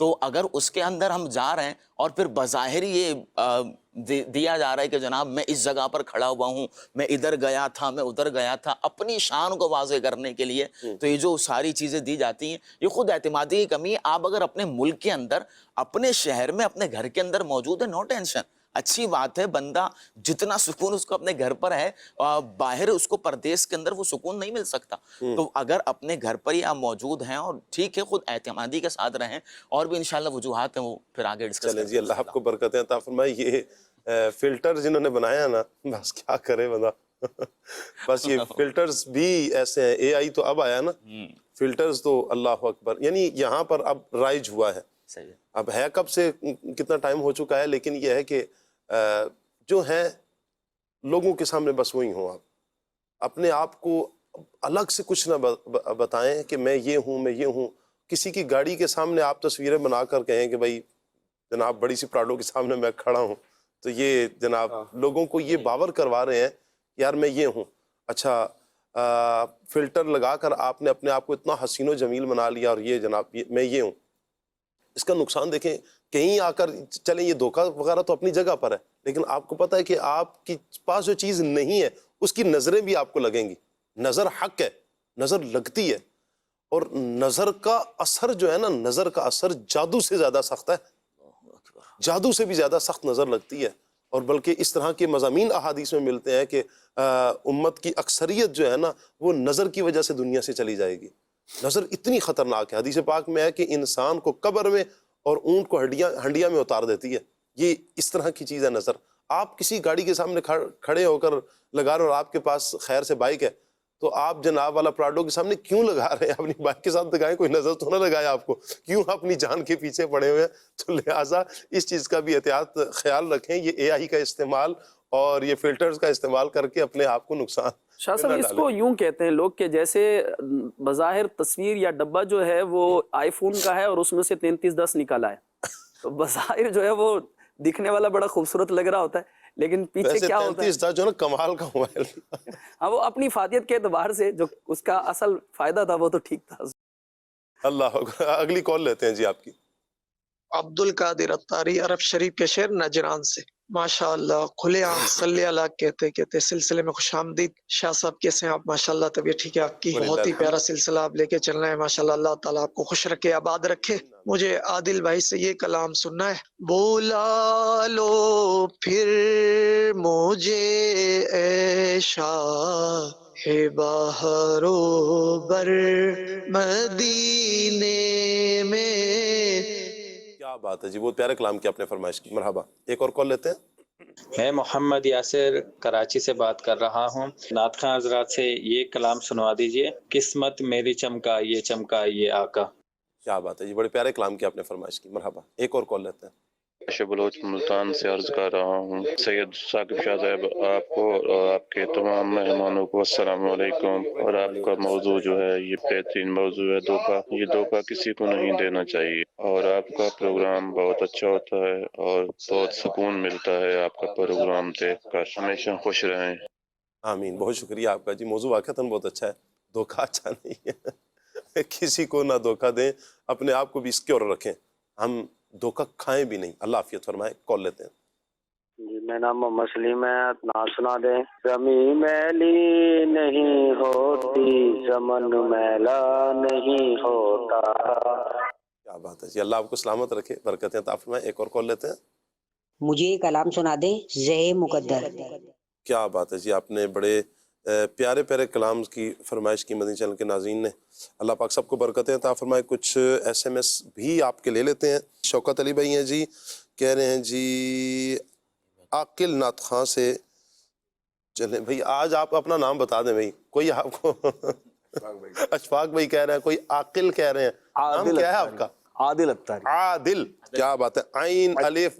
تو اگر اس کے اندر ہم جا رہے ہیں اور پھر بظاہر یہ دیا جا رہا ہے کہ جناب میں اس جگہ پر کھڑا ہوا ہوں، میں ادھر گیا تھا، میں ادھر گیا تھا، اپنی شان کو واضح کرنے کے لیے، تو یہ جو ساری چیزیں دی جاتی ہیں یہ خود اعتمادی کی کمی ہے۔ آپ اگر اپنے ملک کے اندر، اپنے شہر میں، اپنے گھر کے اندر موجود ہے، نو ٹینشن، اچھی بات ہے، بندہ جتنا سکون اس کو اپنے گھر پر ہے، باہر اس کو پردیس کے اندر وہ سکون نہیں مل سکتا۔ تو اگر اپنے گھر پر ہی آپ موجود ہیں اور ٹھیک ہے، خود اعتمادی کے ساتھ رہیں، اور بھی انشاءاللہ وجوہات ہیں وہ پھر آگے ڈسکس چلیں جی، اللہ آپ کو برکتیں عطا فرمائے۔ یہ فلٹر جنہوں نے بنایا نا، بس کیا کرے بندہ بس یہ فلٹرز بھی ایسے ہیں، اے آئی تو اب آیا نا، فلٹرز تو اللہ اکبر، یعنی یہاں پر اب رائج ہوا ہے۔ اب ہے کب سے، کتنا ٹائم ہو چکا ہے، لیکن یہ ہے کہ جو ہیں لوگوں کے سامنے بس وہی ہوں، آپ اپنے آپ کو الگ سے کچھ نہ بتائیں کہ میں یہ ہوں، میں یہ ہوں۔ کسی کی گاڑی کے سامنے آپ تصویریں بنا کر کہیں کہ بھائی جناب بڑی سی پراڈو کے سامنے میں کھڑا ہوں، تو یہ جناب لوگوں کو یہ باور کروا رہے ہیں یار میں یہ ہوں۔ اچھا فلٹر لگا کر آپ نے اپنے آپ کو اتنا حسین و جمیل بنا لیا، اور یہ جناب میں یہ ہوں۔ اس کا نقصان دیکھیں، کہیں آ کر چلیں یہ دھوکہ وغیرہ تو اپنی جگہ پر ہے، لیکن آپ کو پتہ ہے کہ آپ کے پاس جو چیز نہیں ہے اس کی نظریں بھی آپ کو لگیں گی۔ نظر حق ہے، نظر لگتی ہے، اور نظر کا اثر جو ہے نا، نظر کا اثر جادو سے زیادہ سخت ہے، جادو سے بھی زیادہ سخت نظر لگتی ہے۔ اور بلکہ اس طرح کے مضامین احادیث میں ملتے ہیں کہ امت کی اکثریت جو ہے نا وہ نظر کی وجہ سے دنیا سے چلی جائے گی۔ نظر اتنی خطرناک ہے، حدیث پاک میں ہے کہ انسان کو قبر میں اور اونٹ کو ہنڈیا میں اتار دیتی ہے۔ یہ اس طرح کی چیز ہے نظر۔ آپ کسی گاڑی کے سامنے کھڑے ہو کر لگا رہے اور آپ کے پاس خیر سے بائک ہے، تو آپ جناب والا پراڈو کے سامنے کیوں لگا رہے ہیں؟ اپنی بائک کے ساتھ لگائیں، کوئی نظر تو نہ لگائے آپ کو، کیوں اپنی جان کے پیچھے پڑے ہوئے ہیں؟ تو لہٰذا اس چیز کا بھی احتیاط خیال رکھیں، یہ اے آئی کا استعمال اور یہ فلٹرز کا استعمال کر کے اپنے آپ کو نقصان شاہ صاحب اس کو یوں کہتے ہیں لوگ کہ جیسے بظاہر تصویر یا ڈبہ جو ہے وہ آئی فون کا ہے اور اس میں سے 3310 نکالا ہے، تو بظاہر جو ہے وہ دکھنے والا بڑا خوبصورت لگ رہا ہوتا ہے، لیکن پیچھے کیا ہوتا ہے؟ 3310 جو ہے نا کمال کا موبائل۔ ہاں، وہ اپنی فاتحیت کے اعتبار سے جو اس کا اصل فائدہ تھا وہ تو ٹھیک تھا۔ اللہ اکبر۔ اگلی کال لیتے ہیں جی آپ کی۔ عبد القادر اتاری عرب شریف کے شہر نجران سے۔ ماشاء اللہ، کھلے آنکھ صلی اللہ کہتے کہتے سلسلے میں خوش آمدید۔ شاہ صاحب کیسے ہیں آپ؟ ماشاء اللہ طبیعت ٹھیک ہے آپ کی؟ بہت ہی پیارا سلسلہ آپ لے کے چل رہے ہیں، ماشاء اللہ، اللہ تعالیٰ آپ کو خوش رکھے، آباد رکھے۔ مجھے عادل بھائی سے یہ کلام سننا ہے: بولا لو پھر مجھے اے شاہ بہر و بر مدینے میں۔ کیا بات ہے جی، بہت پیارے کلام کی آپ نے فرمائش کی، مرحبا۔ ایک اور کال لیتے ہیں۔ میں محمد یاسر کراچی سے بات کر رہا ہوں۔ نعت خواں حضرات سے یہ کلام سنوا دیجئے: قسمت میری چمکا یہ آقا۔ کیا بات ہے جی، بڑے پیارے کلام کی آپ نے فرمائش کی، مرحبا۔ ایک اور کال لیتے ہیں۔ بلوچ ملتان سے عرض کر رہا ہوں، سید ثاقب شاہ صاحب، آپ کو اور آپ کے تمام مہمانوں کو السلام علیکم۔ اور آپ کا موضوع جو ہے یہ بہترین موضوع ہے، دھوکہ۔ یہ دھوکہ کسی کو نہیں دینا چاہیے، اور آپ کا پروگرام بہت اچھا ہوتا ہے اور بہت سکون ملتا ہے آپ کا پروگرام دیکھ کر۔ ہمیشہ خوش رہیں۔ آمین، بہت شکریہ آپ کا جی، موضوع واقعتاً بہت اچھا ہے، دھوکہ اچھا نہیں ہے۔ کسی کو نہ دھوکہ دیں، اپنے آپ کو بھی سیکیور رکھیں، ہم دھوکہ کھائیں بھی نہیں۔ اللہ عافیت فرمائے۔ کال لیتے ہیں جی، میرا نام محمد سلیم ہے، نعت سنا دیں۔ زمین میلی نہیں ہوتی، زمن میلا نہیں ہوتا۔ کیا بات ہے جی، اللہ آپ کو سلامت رکھے، برکتیں عطا فرمائے۔ ایک اور کال لیتے ہیں۔ مجھے یہ کلام سنا دیں، زہ مقدر۔ کیا بات ہے جی، آپ نے بڑے پیارے پیارے کلام کی فرمائش کی مدنی چینل کے ناظرین نے۔ اللہ پاک سب کو برکتیں عطا فرمائے۔ کچھ ایس ایم ایس بھی آپ کے لے لیتے ہیں۔ شوکت علی بھائی ہیں جی، کہہ رہے ہیں جی عاقل نعت خواں سے۔ چلیں بھائی، آج آپ اپنا نام بتا دیں بھائی، کوئی آپ کو اشفاق بھائی کہہ رہے ہیں، کوئی عاقل کہہ رہے ہیں، نام کیا ہے آپ کا؟ عادل اتاری۔ عادل، کیا بات ہے، عین الف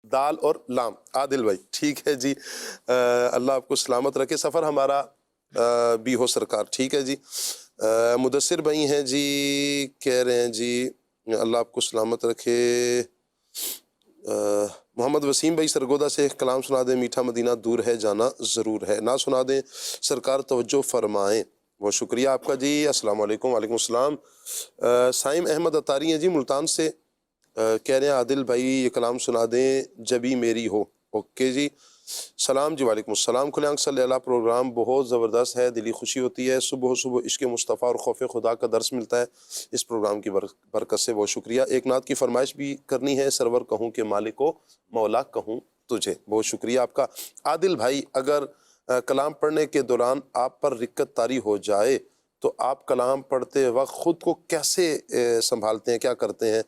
دال اور لام، عادل بھائی، ٹھیک ہے جی، اللہ آپ کو سلامت رکھے، سفر ہمارا بھی ہو سرکار، ٹھیک ہے جی۔ مدثر بھائی ہیں جی، کہہ رہے ہیں جی اللہ آپ کو سلامت رکھے۔ محمد وسیم بھائی سرگودا سے کلام سنا دیں، میٹھا مدینہ دور ہے جانا ضرور ہے، نہ سنا دیں سرکار توجہ فرمائیں۔ بہت شکریہ آپ کا جی، السلام علیکم۔ وعلیکم السلام۔ سائم احمد اتاری ہیں جی، ملتان سے، کہہ رہے ہیں عادل بھائی یہ کلام سنا دیں جبھی میری ہو. اوکے جی. سلام جی. وعلیکم السلام. کھلے آنکھ صلی اللہ پروگرام بہت زبردست ہے, دلی خوشی ہوتی ہے, صبح صبح عشق مصطفیٰ اور خوف خدا کا درس ملتا ہے, اس پروگرام کی برکت سے بہت شکریہ. ایک نعت کی فرمائش بھی کرنی ہے, سرور کہوں کہ مالک و مولا کہوں تجھے. بہت شکریہ آپ کا. عادل بھائی اگر کلام پڑھنے کے دوران آپ پر رکت طاری ہو جائے تو آپ کلام پڑھتے وقت خود کو کیسے سنبھالتے ہیں, کیا کرتے ہیں؟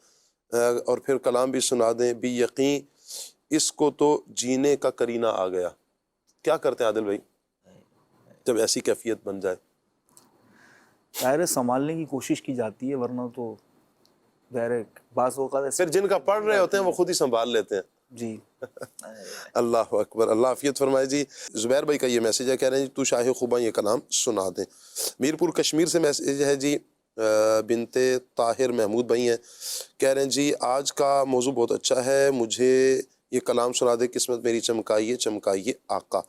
اور پھر کلام بھی سنا دیں. بھی یقین اس کو تو جینے کا کرینہ آ گیا. کیا کرتے ہیں عادل بھائی جب ایسی کیفیت بن جائے؟ ظاہر ہے سنبھالنے کی کوشش کی جاتی ہے, ورنہ تو ظاہر ہے بعض اوقات پھر جن کا پڑھ رہے ہوتے ہیں وہ خود ہی سنبھال لیتے ہیں. جی. اللہ اکبر, اللہ عافیت فرمائے جی. زبیر بھائی کا یہ میسیج ہے, کہہ رہے ہیں جی تو شاہ خوباں یہ کلام سنا دیں. میرپور کشمیر سے میسیج ہے جی, بنت طاہر محمود بھائی ہیں, کہہ رہے ہیں جی آج کا موضوع بہت اچھا ہے, مجھے یہ کلام سنا دے, قسمت میری چمکائیے چمکائیے آقا.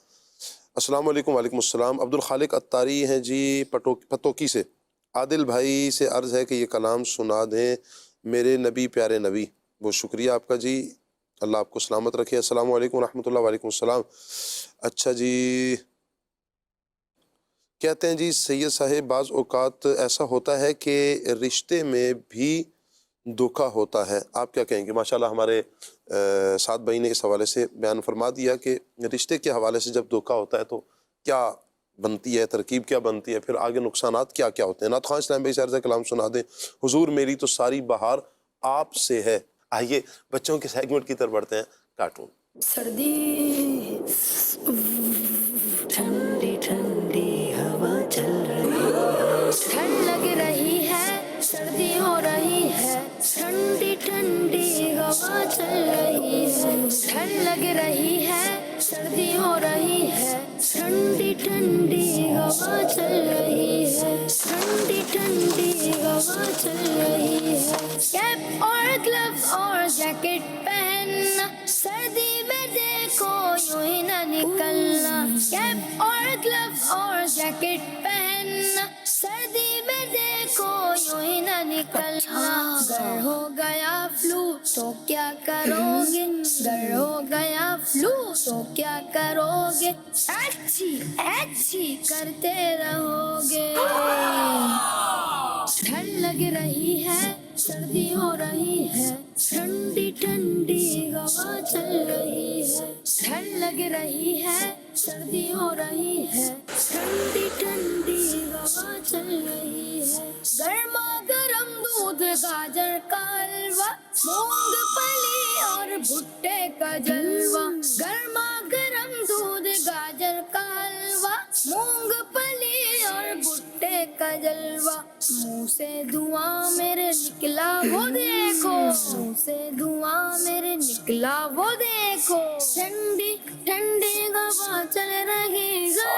السلام علیکم. وعلیکم السلام. عبد الخالق اتاری ہیں جی پتوکی سے. عادل بھائی سے عرض ہے کہ یہ کلام سنا دیں میرے نبی پیارے نبی. بہت شکریہ آپ کا جی, اللہ آپ کو سلامت رکھے. السلام علیکم ورحمۃ اللہ. وعلیکم السلام. اچھا جی, کہتے ہیں جی سید صاحب بعض اوقات ایسا ہوتا ہے کہ رشتے میں بھی دھوکا ہوتا ہے, آپ کیا کہیں گے؟ ماشاءاللہ ہمارے سعد بھائی نے اس حوالے سے بیان فرما دیا کہ رشتے کے حوالے سے جب دھوکا ہوتا ہے تو کیا بنتی ہے, ترکیب کیا بنتی ہے, پھر آگے نقصانات کیا کیا ہوتے ہیں. نعت خواں اسلام بھائی سے عرض ہے کلام سنا دیں. حضور میری تو ساری بہار آپ سے ہے. آئیے بچوں کے سیگمنٹ کی طرف بڑھتے ہیں. کارٹون. سردی ٹھنڈی ٹھنڈی ہوا چل رہی ہے, ٹھنڈ لگ رہی ہے, سردی ہو رہی ہے, ٹھنڈی ٹھنڈی ہوا چل رہی ہے, ٹھنڈ لگ رہی ہے, سردی ہو رہی ہے, ٹھنڈی ٹھنڈی ہوا چل رہی ہے, ٹھنڈی ٹھنڈی ہوا چل رہی ہے. کیپ اور گلوز اور جیکٹ پہننا, سردی میں دیکھو یوں ہی نہ نکلنا. کیپ اور گلوز اور جیکٹ پہننا, سردی میں دیکھو یوں ہی نہ نکلنا. گر ہو گیا فلو تو کیا کرو گے, گر ہو گیا فلو تو کیا کرو گے, ایچھی ایچھی کرتے رہو گے. ٹھنڈ لگ رہی ہے, سردی ہو رہی ہے, ٹھنڈی ٹھنڈی ہوا چل رہی ہے, ٹھنڈ لگ رہی ہے, سردی ہو رہی ہے, ٹھنڈی ٹھنڈی ہوا چل رہی ہے. گرما گرم دودھ گاجر کا حلوہ, مونگ پھلی اور بھٹے کا جلوہ. گرما گرم دودھ گاجر کا حلوہ, مونگ پھلی اور بھٹے کا جلوہ. منہ سے دھواں میرے نکلا وہ دیکھو, منہ سے دھواں میرے نکلا وہ دیکھو. ٹھنڈی ٹھنڈی ہوا چل رہی ہے,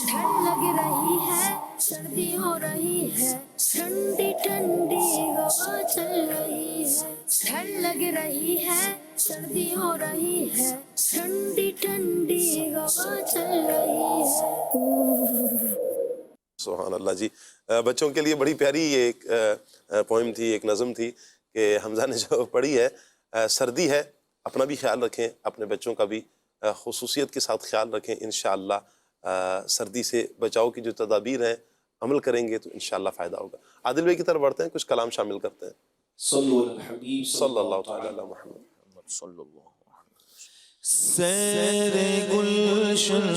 ٹھنڈ لگ رہی ہے, سردی ہو رہی ہے, ٹھنڈی ٹھنڈی ہوا چل رہی ہے, ٹھنڈ لگ رہی ہے, سردی ہو رہی ہے, ٹھنڈی ٹھنڈی ہوا چل رہی ہے. سبحان اللہ جی. بچوں کے لیے بڑی پیاری ایک پوئم تھی, ایک نظم تھی کہ حمزہ نے جو پڑھی ہے. سردی ہے, اپنا بھی خیال رکھیں, اپنے بچوں کا بھی خصوصیت کے ساتھ خیال رکھیں. انشاءاللہ سردی سے بچاؤ کی جو تدابیر ہیں عمل کریں گے تو انشاءاللہ فائدہ ہوگا. عادل بھائی کی طرف بڑھتے ہیں, کچھ کلام شامل کرتے ہیں. صلی اللہ تعالی علی محمد صلی اللہ. سیر گلشن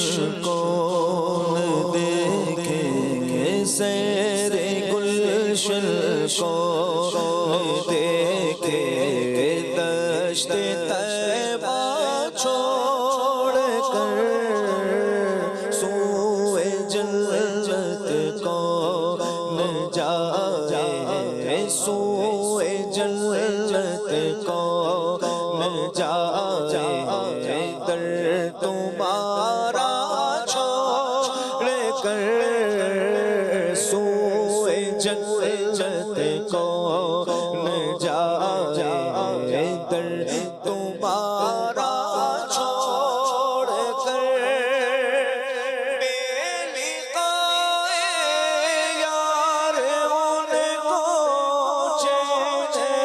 کون دیکھیں گے, سیر گلشن کون دیکھے, دشت طیبہ چھوڑ کر سوئے جنت کون جائے, سوئے جنت کون جائے. در تمہارا چھوڑ کر سوئے جنت کون جائے, در تمہارا چھوڑ کر. بے لقائے یار ان کو چین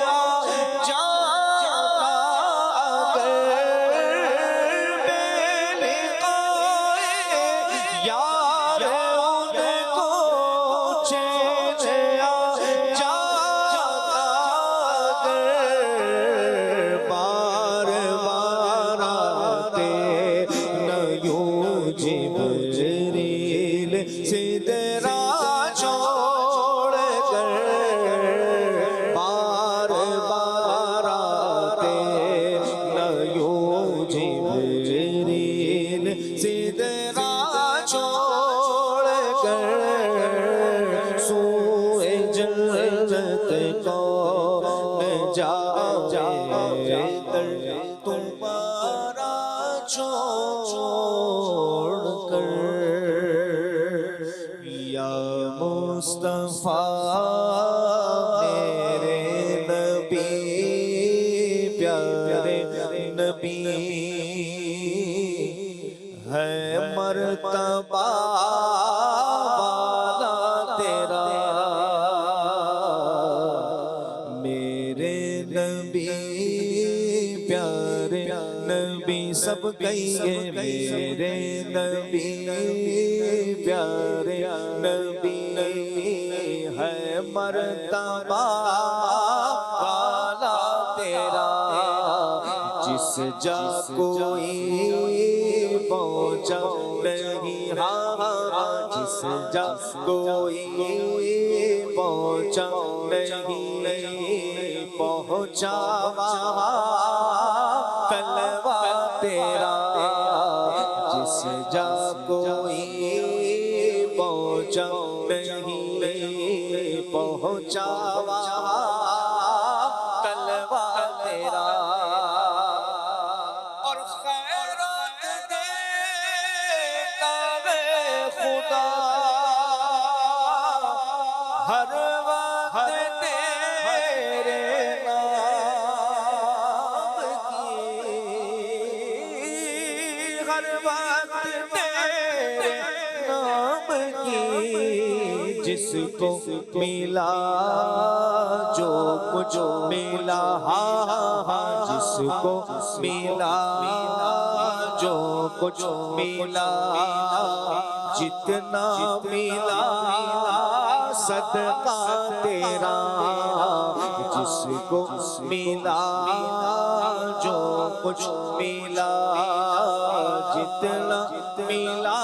جبریل سدرا چھوڑ کر بار بار آتے نہ یوں جبریل سدرا چھوڑ کر سوئے جنت کون جائے تمہارا چھوڑ کر یا مصطفیٰ میرے نبی پیارے نبی ہے مرتبہ والا تیرا میرے نبی پیارے نبی سب کہیے میرے نبی پیارے نبی ہے مرتبہ والا تیرا جس جا کوئی پہنچا نہیں ہاں جس جا کوئی پہنچا نہیں پہنچا کلوا تیرا جس جا کوئی پہنچا نہیں پہنچا کلوا تیرا اور خیرات دیتا ہے خدا ہر وقت تیرے نام کی ہر وقت تیرے نام کی جس کو ملا جو کچھ ملا جس کو ملا جو کچھ ملا جتنا ملا صدقہ تیرا جس کو ملا جو کچھ ملا جتنا ملا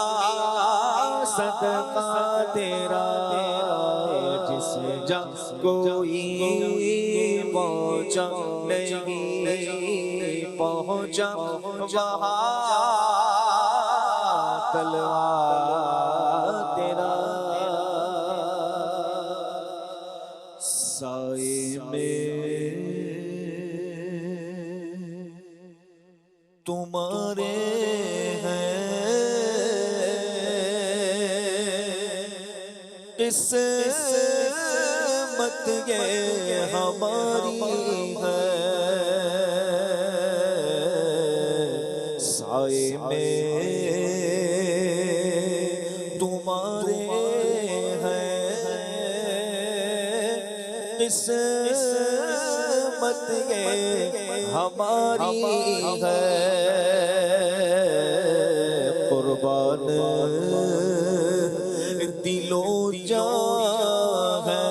صدقہ تیرا جس جا کوئی پہنچا نہیں پہنچا وہاں کلوا تیرا سائے میں تمہارے قسمت یہ ہماری ہے سائے میں تمہارے ہیں قسمت یہ ہماری ہے قربان دلوں جان ہے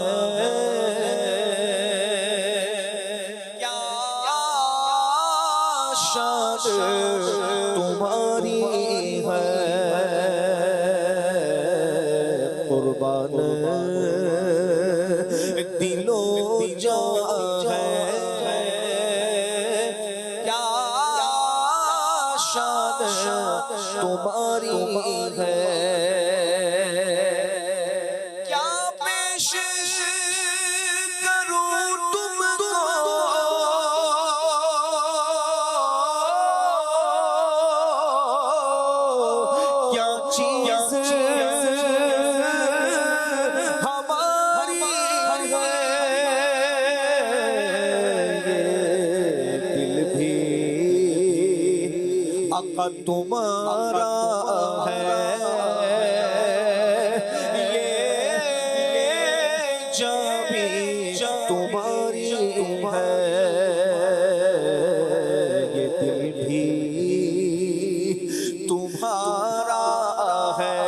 کیا شان تمہاری ہے قربان دلوں جان ہے کیا شان تمہاری ہے تمہارا ہے یہ جاں بھی تمہاری ہے یہ دل بھی تمہارا ہے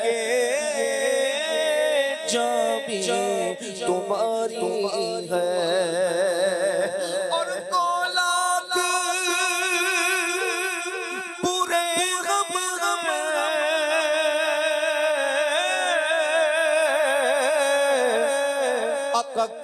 یہ جاں بھی تمہاری ہے اور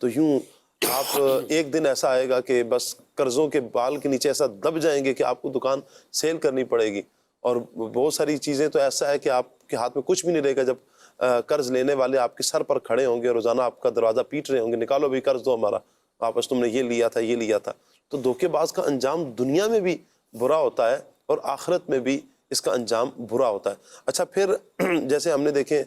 تو یوں آپ ایک دن ایسا آئے گا کہ بس قرضوں کے بال کے نیچے ایسا دب جائیں گے کہ آپ کو دکان سیل کرنی پڑے گی. اور بہت ساری چیزیں تو ایسا ہے کہ آپ کے ہاتھ میں کچھ بھی نہیں رہے گا جب قرض لینے والے آپ کے سر پر کھڑے ہوں گے, روزانہ آپ کا دروازہ پیٹ رہے ہوں گے, نکالو بھی قرض دو ہمارا, واپس تم نے یہ لیا تھا یہ لیا تھا. تو دھوکے باز کا انجام دنیا میں بھی برا ہوتا ہے اور آخرت میں بھی اس کا انجام برا ہوتا ہے. اچھا پھر جیسے ہم نے دیکھیں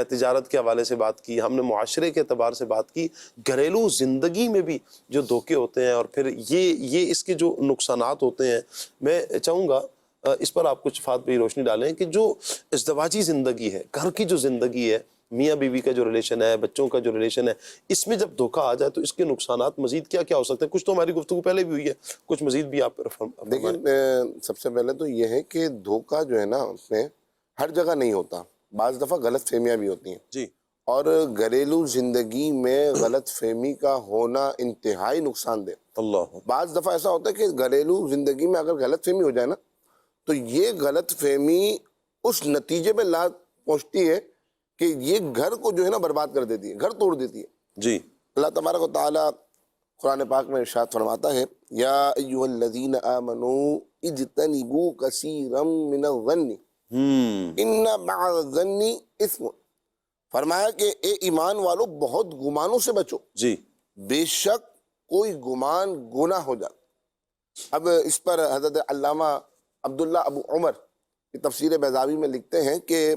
تجارت کے حوالے سے بات کی, ہم نے معاشرے کے اعتبار سے بات کی, گھریلو زندگی میں بھی جو دھوکے ہوتے ہیں اور پھر یہ اس کے جو نقصانات ہوتے ہیں, میں چاہوں گا اس پر آپ کچھ بات بھی روشنی ڈالیں کہ جو ازدواجی زندگی ہے, گھر کی جو زندگی ہے, میاں بیوی کا جو ریلیشن ہے, بچوں کا جو ریلیشن ہے, اس میں جب دھوکہ آ جائے تو اس کے نقصانات مزید کیا کیا ہو سکتے ہیں؟ کچھ تو ہماری گفتگو پہلے بھی ہوئی ہے, کچھ مزید بھی آپ دیکھیں. سب سے پہلے تو یہ ہے کہ دھوکہ جو ہے نا اس میں ہر جگہ نہیں ہوتا, بعض دفعہ غلط فہمیاں بھی ہوتی ہیں جی, اور گھریلو زندگی میں غلط فہمی کا ہونا انتہائی نقصان دہ. اللہ, بعض دفعہ ایسا ہوتا ہے کہ گھریلو زندگی میں اگر غلط فہمی ہو جائے نا تو یہ غلط فہمی اس نتیجے پہ لا پہنچتی ہے کہ یہ گھر کو جو ہے نا برباد کر دیتی ہے, گھر توڑ دیتی ہے. جی, اللہ تبارک و تعالیٰ قرآن پاک میں ارشاد فرماتا ہے, یا ایھا الذین آمنوا اجتنبوا کثیرا من الظن ان بعض الظن اثم. فرمایا کہ اے ایمان والو بہت گمانوں سے بچو, جی, بے شک کوئی گمان گناہ ہو جاتا. اب اس پر حضرت علامہ عبداللہ ابو عمر کی تفسیر بیضاوی میں لکھتے ہیں کہ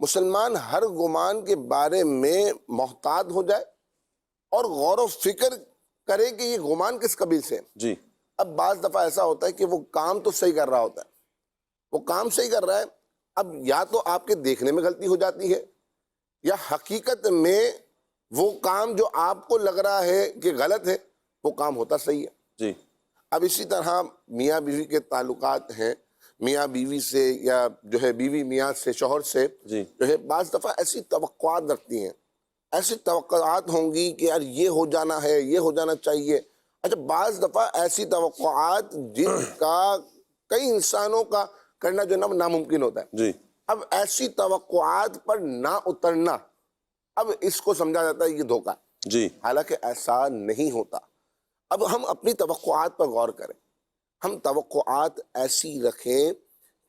مسلمان ہر گمان کے بارے میں محتاط ہو جائے اور غور و فکر کرے کہ یہ گمان کس قبیل سے ہے. جی, اب بعض دفعہ ایسا ہوتا ہے کہ وہ کام تو صحیح کر رہا ہوتا ہے, وہ کام صحیح کر رہا ہے, اب یا تو آپ کے دیکھنے میں غلطی ہو جاتی ہے یا حقیقت میں وہ کام جو آپ کو لگ رہا ہے کہ غلط ہے وہ کام ہوتا صحیح ہے. جی, اب اسی طرح میاں بیوی کے تعلقات ہیں, میاں بیوی سے یا جو ہے بیوی میاں سے, شوہر سے جی, جو ہے بعض دفعہ ایسی توقعات رکھتی ہیں, ایسی توقعات ہوں گی کہ یار یہ ہو جانا ہے, یہ ہو جانا چاہیے. اچھا بعض دفعہ ایسی توقعات جن کا کئی انسانوں کا کرنا جو ہے نا ناممکن ہوتا ہے. جی, اب ایسی توقعات پر نہ اترنا, اب اس کو سمجھا جاتا ہے یہ دھوکہ, جی, حالانکہ ایسا نہیں ہوتا. اب ہم اپنی توقعات پر غور کریں, ہم توقعات ایسی رکھیں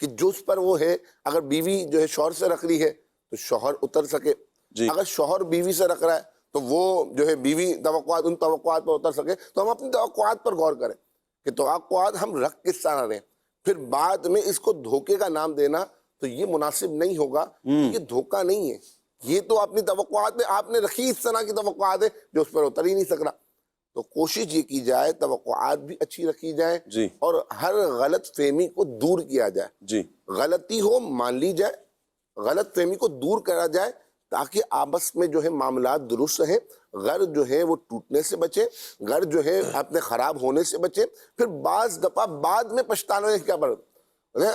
کہ جو اس پر وہ ہے, اگر بیوی جو ہے شوہر سے رکھ رہی ہے تو شوہر اتر سکے, جی, اگر شوہر بیوی سے رکھ رہا ہے تو وہ جو ہے بیوی توقعات ان توقعات پر اتر سکے. تو ہم اپنی توقعات پر غور کریں کہ توقعات ہم رکھ کس طرح رہے ہیں, پھر بعد میں اس کو دھوکے کا نام دینا تو یہ مناسب نہیں ہوگا. یہ دھوکہ نہیں ہے, یہ تو اپنی توقعات میں آپ نے رکھی اس طرح کی توقعات ہے جو اس پر اتر ہی نہیں سک رہا. تو کوشش یہ کی جائے توقعات بھی اچھی رکھی جائے, جی, اور ہر غلط فہمی کو دور کیا جائے. جی, غلطی ہو مان لی جائے, غلط فہمی کو دور کرا جائے تاکہ آپس میں جو ہے معاملات درست رہیں, گھر جو ہے وہ ٹوٹنے سے بچے, گھر جو ہے اپنے خراب ہونے سے بچے. پھر بعض دفعہ بعد میں پچھتانے کیا پڑتا,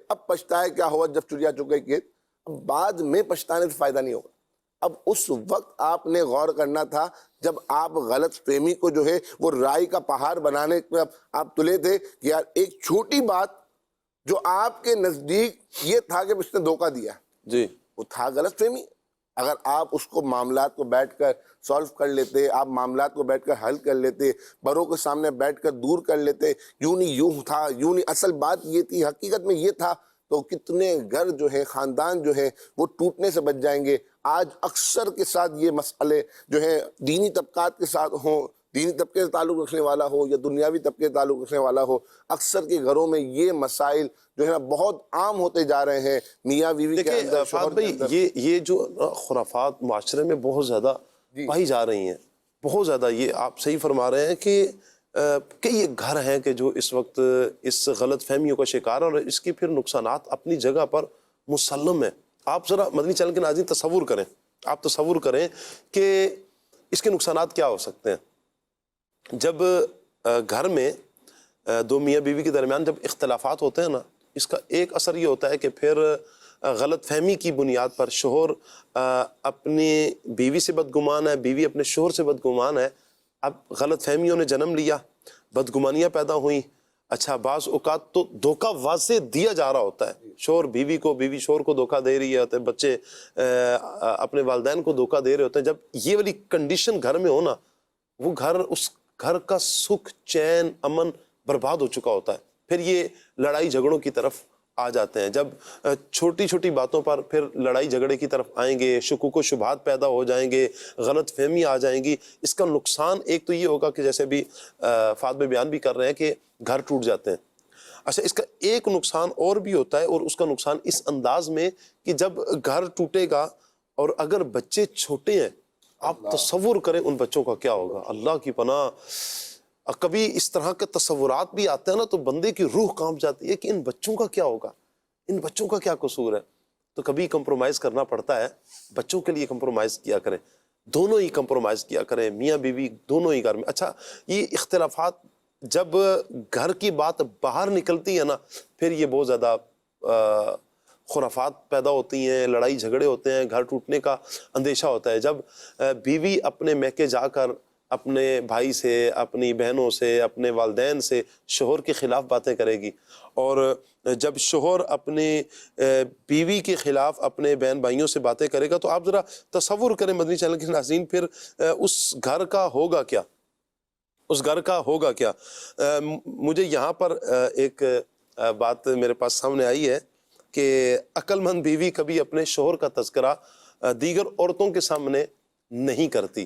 اب پچھتائے کیا ہوا جب چڑیا چگ گئی کھیت, اب بعد میں پچھتانے سے فائدہ نہیں ہوگا. اب اس وقت آپ نے غور کرنا تھا جب آپ غلط فہمی کو جو ہے وہ رائی کا پہاڑ بنانے پہ آپ تلے تھے کہ یار ایک چھوٹی بات جو آپ کے نزدیک یہ تھا کہ اس نے دھوکہ دیا, جی, وہ تھا غلط فہمی. اگر آپ اس کو معاملات کو بیٹھ کر سالو کر لیتے, آپ معاملات کو بیٹھ کر حل کر لیتے, بڑوں کے سامنے بیٹھ کر دور کر لیتے, یوں نہیں یوں تھا, یوں نہیں اصل بات یہ تھی, حقیقت میں یہ تھا, تو کتنے گھر جو ہے خاندان جو ہے وہ ٹوٹنے سے بچ جائیں گے. آج اکثر کے ساتھ یہ مسئلے جو ہے دینی طبقات کے ساتھ ہوں, دینی طبقے سے تعلق رکھنے والا ہو یا دنیاوی طبقے سے تعلق رکھنے والا ہو, اکثر کے گھروں میں یہ مسائل جو ہے نا بہت عام ہوتے جا رہے ہیں. میاں بیوی کے اندر, شوہر کے اندر یہ جو خرافات معاشرے میں بہت زیادہ پائی جا رہی ہیں, بہت زیادہ. یہ آپ صحیح فرما رہے ہیں کہ کئی گھر ہیں کہ جو اس وقت اس غلط فہمیوں کا شکار ہیں اور اس کی پھر نقصانات اپنی جگہ پر مسلم ہیں. آپ ذرا مدنی چینل کے ناظرین تصور کریں, آپ تصور کریں کہ اس کے نقصانات کیا ہو سکتے ہیں. جب گھر میں دو میاں بیوی کے درمیان جب اختلافات ہوتے ہیں نا, اس کا ایک اثر یہ ہوتا ہے کہ پھر غلط فہمی کی بنیاد پر شوہر اپنی بیوی سے بدگمان ہے, بیوی اپنے شوہر سے بدگمان ہے. اب غلط فہمیوں نے جنم لیا, بدگمانیاں پیدا ہوئیں, اچھا بعض اوقات تو دھوکہ واضح دیا جا رہا ہوتا ہے، شوہر بیوی کو، بیوی شوہر کو دھوکہ دے رہی ہے، بچے اپنے والدین کو دھوکہ دے رہے ہوتے ہیں. جب یہ والی کنڈیشن گھر میں ہو نا، وہ گھر، اس گھر کا سکھ، چین، امن برباد ہو چکا ہوتا ہے. پھر یہ لڑائی جھگڑوں کی طرف آ جاتے ہیں. جب چھوٹی چھوٹی باتوں پر پھر لڑائی جھگڑے کی طرف آئیں گے، شکوک و شبہات پیدا ہو جائیں گے، غلط فہمی آ جائیں گی. اس کا نقصان ایک تو یہ ہوگا کہ جیسے بھی فاطمہ بیان بھی کر رہے ہیں کہ گھر ٹوٹ جاتے ہیں. اچھا اس کا ایک نقصان اور بھی ہوتا ہے، اور اس کا نقصان اس انداز میں کہ جب گھر ٹوٹے گا اور اگر بچے چھوٹے ہیں، آپ تصور کریں ان بچوں کا کیا ہوگا. اللہ کی پناہ، کبھی اس طرح کے تصورات بھی آتے ہیں نا تو بندے کی روح کانپ جاتی ہے کہ ان بچوں کا کیا ہوگا، ان بچوں کا کیا قصور ہے. تو کبھی کمپرومائز کرنا پڑتا ہے. بچوں کے لیے کمپرومائز کیا کریں، دونوں ہی کمپرومائز کیا کریں، میاں بیوی دونوں ہی گھر میں. اچھا یہ اختلافات جب گھر کی بات باہر نکلتی ہے نا، پھر یہ بہت زیادہ خرافات پیدا ہوتی ہیں، لڑائی جھگڑے ہوتے ہیں، گھر ٹوٹنے کا اندیشہ ہوتا ہے. جب بیوی اپنے میکے جا کر اپنے بھائی سے، اپنی بہنوں سے، اپنے والدین سے شوہر کے خلاف باتیں کرے گی، اور جب شوہر اپنے بیوی کے خلاف اپنے بہن بھائیوں سے باتیں کرے گا، تو آپ ذرا تصور کریں مدنی چینل کے ناظرین، پھر اس گھر کا ہوگا کیا، اس گھر کا ہوگا کیا. مجھے یہاں پر ایک بات میرے پاس سامنے آئی ہے کہ عقل مند بیوی کبھی اپنے شوہر کا تذکرہ دیگر عورتوں کے سامنے نہیں کرتی.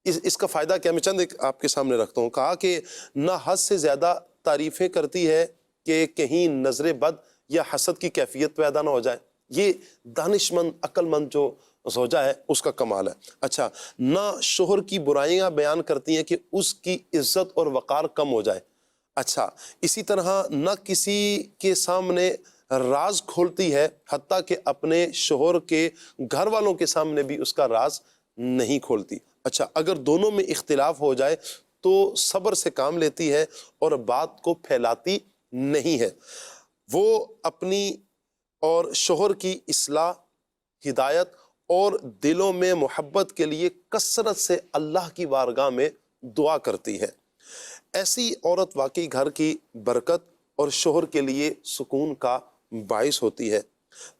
اس کا فائدہ کیا، میں چند ایک آپ کے سامنے رکھتا ہوں. کہا کہ نہ حد سے زیادہ تعریفیں کرتی ہے کہ کہیں نظر بد یا حسد کی کیفیت پیدا نہ ہو جائے. یہ دانش مند، عقل مند جو زوجہ ہے اس کا کمال ہے. اچھا نہ شوہر کی برائیاں بیان کرتی ہیں کہ اس کی عزت اور وقار کم ہو جائے. اچھا اسی طرح نہ کسی کے سامنے راز کھولتی ہے، حتیٰ کہ اپنے شوہر کے گھر والوں کے سامنے بھی اس کا راز نہیں کھولتی. اچھا اگر دونوں میں اختلاف ہو جائے تو صبر سے کام لیتی ہے اور بات کو پھیلاتی نہیں ہے. وہ اپنی اور شوہر کی اصلاح، ہدایت اور دلوں میں محبت کے لیے کثرت سے اللہ کی بارگاہ میں دعا کرتی ہے. ایسی عورت واقعی گھر کی برکت اور شوہر کے لیے سکون کا باعث ہوتی ہے.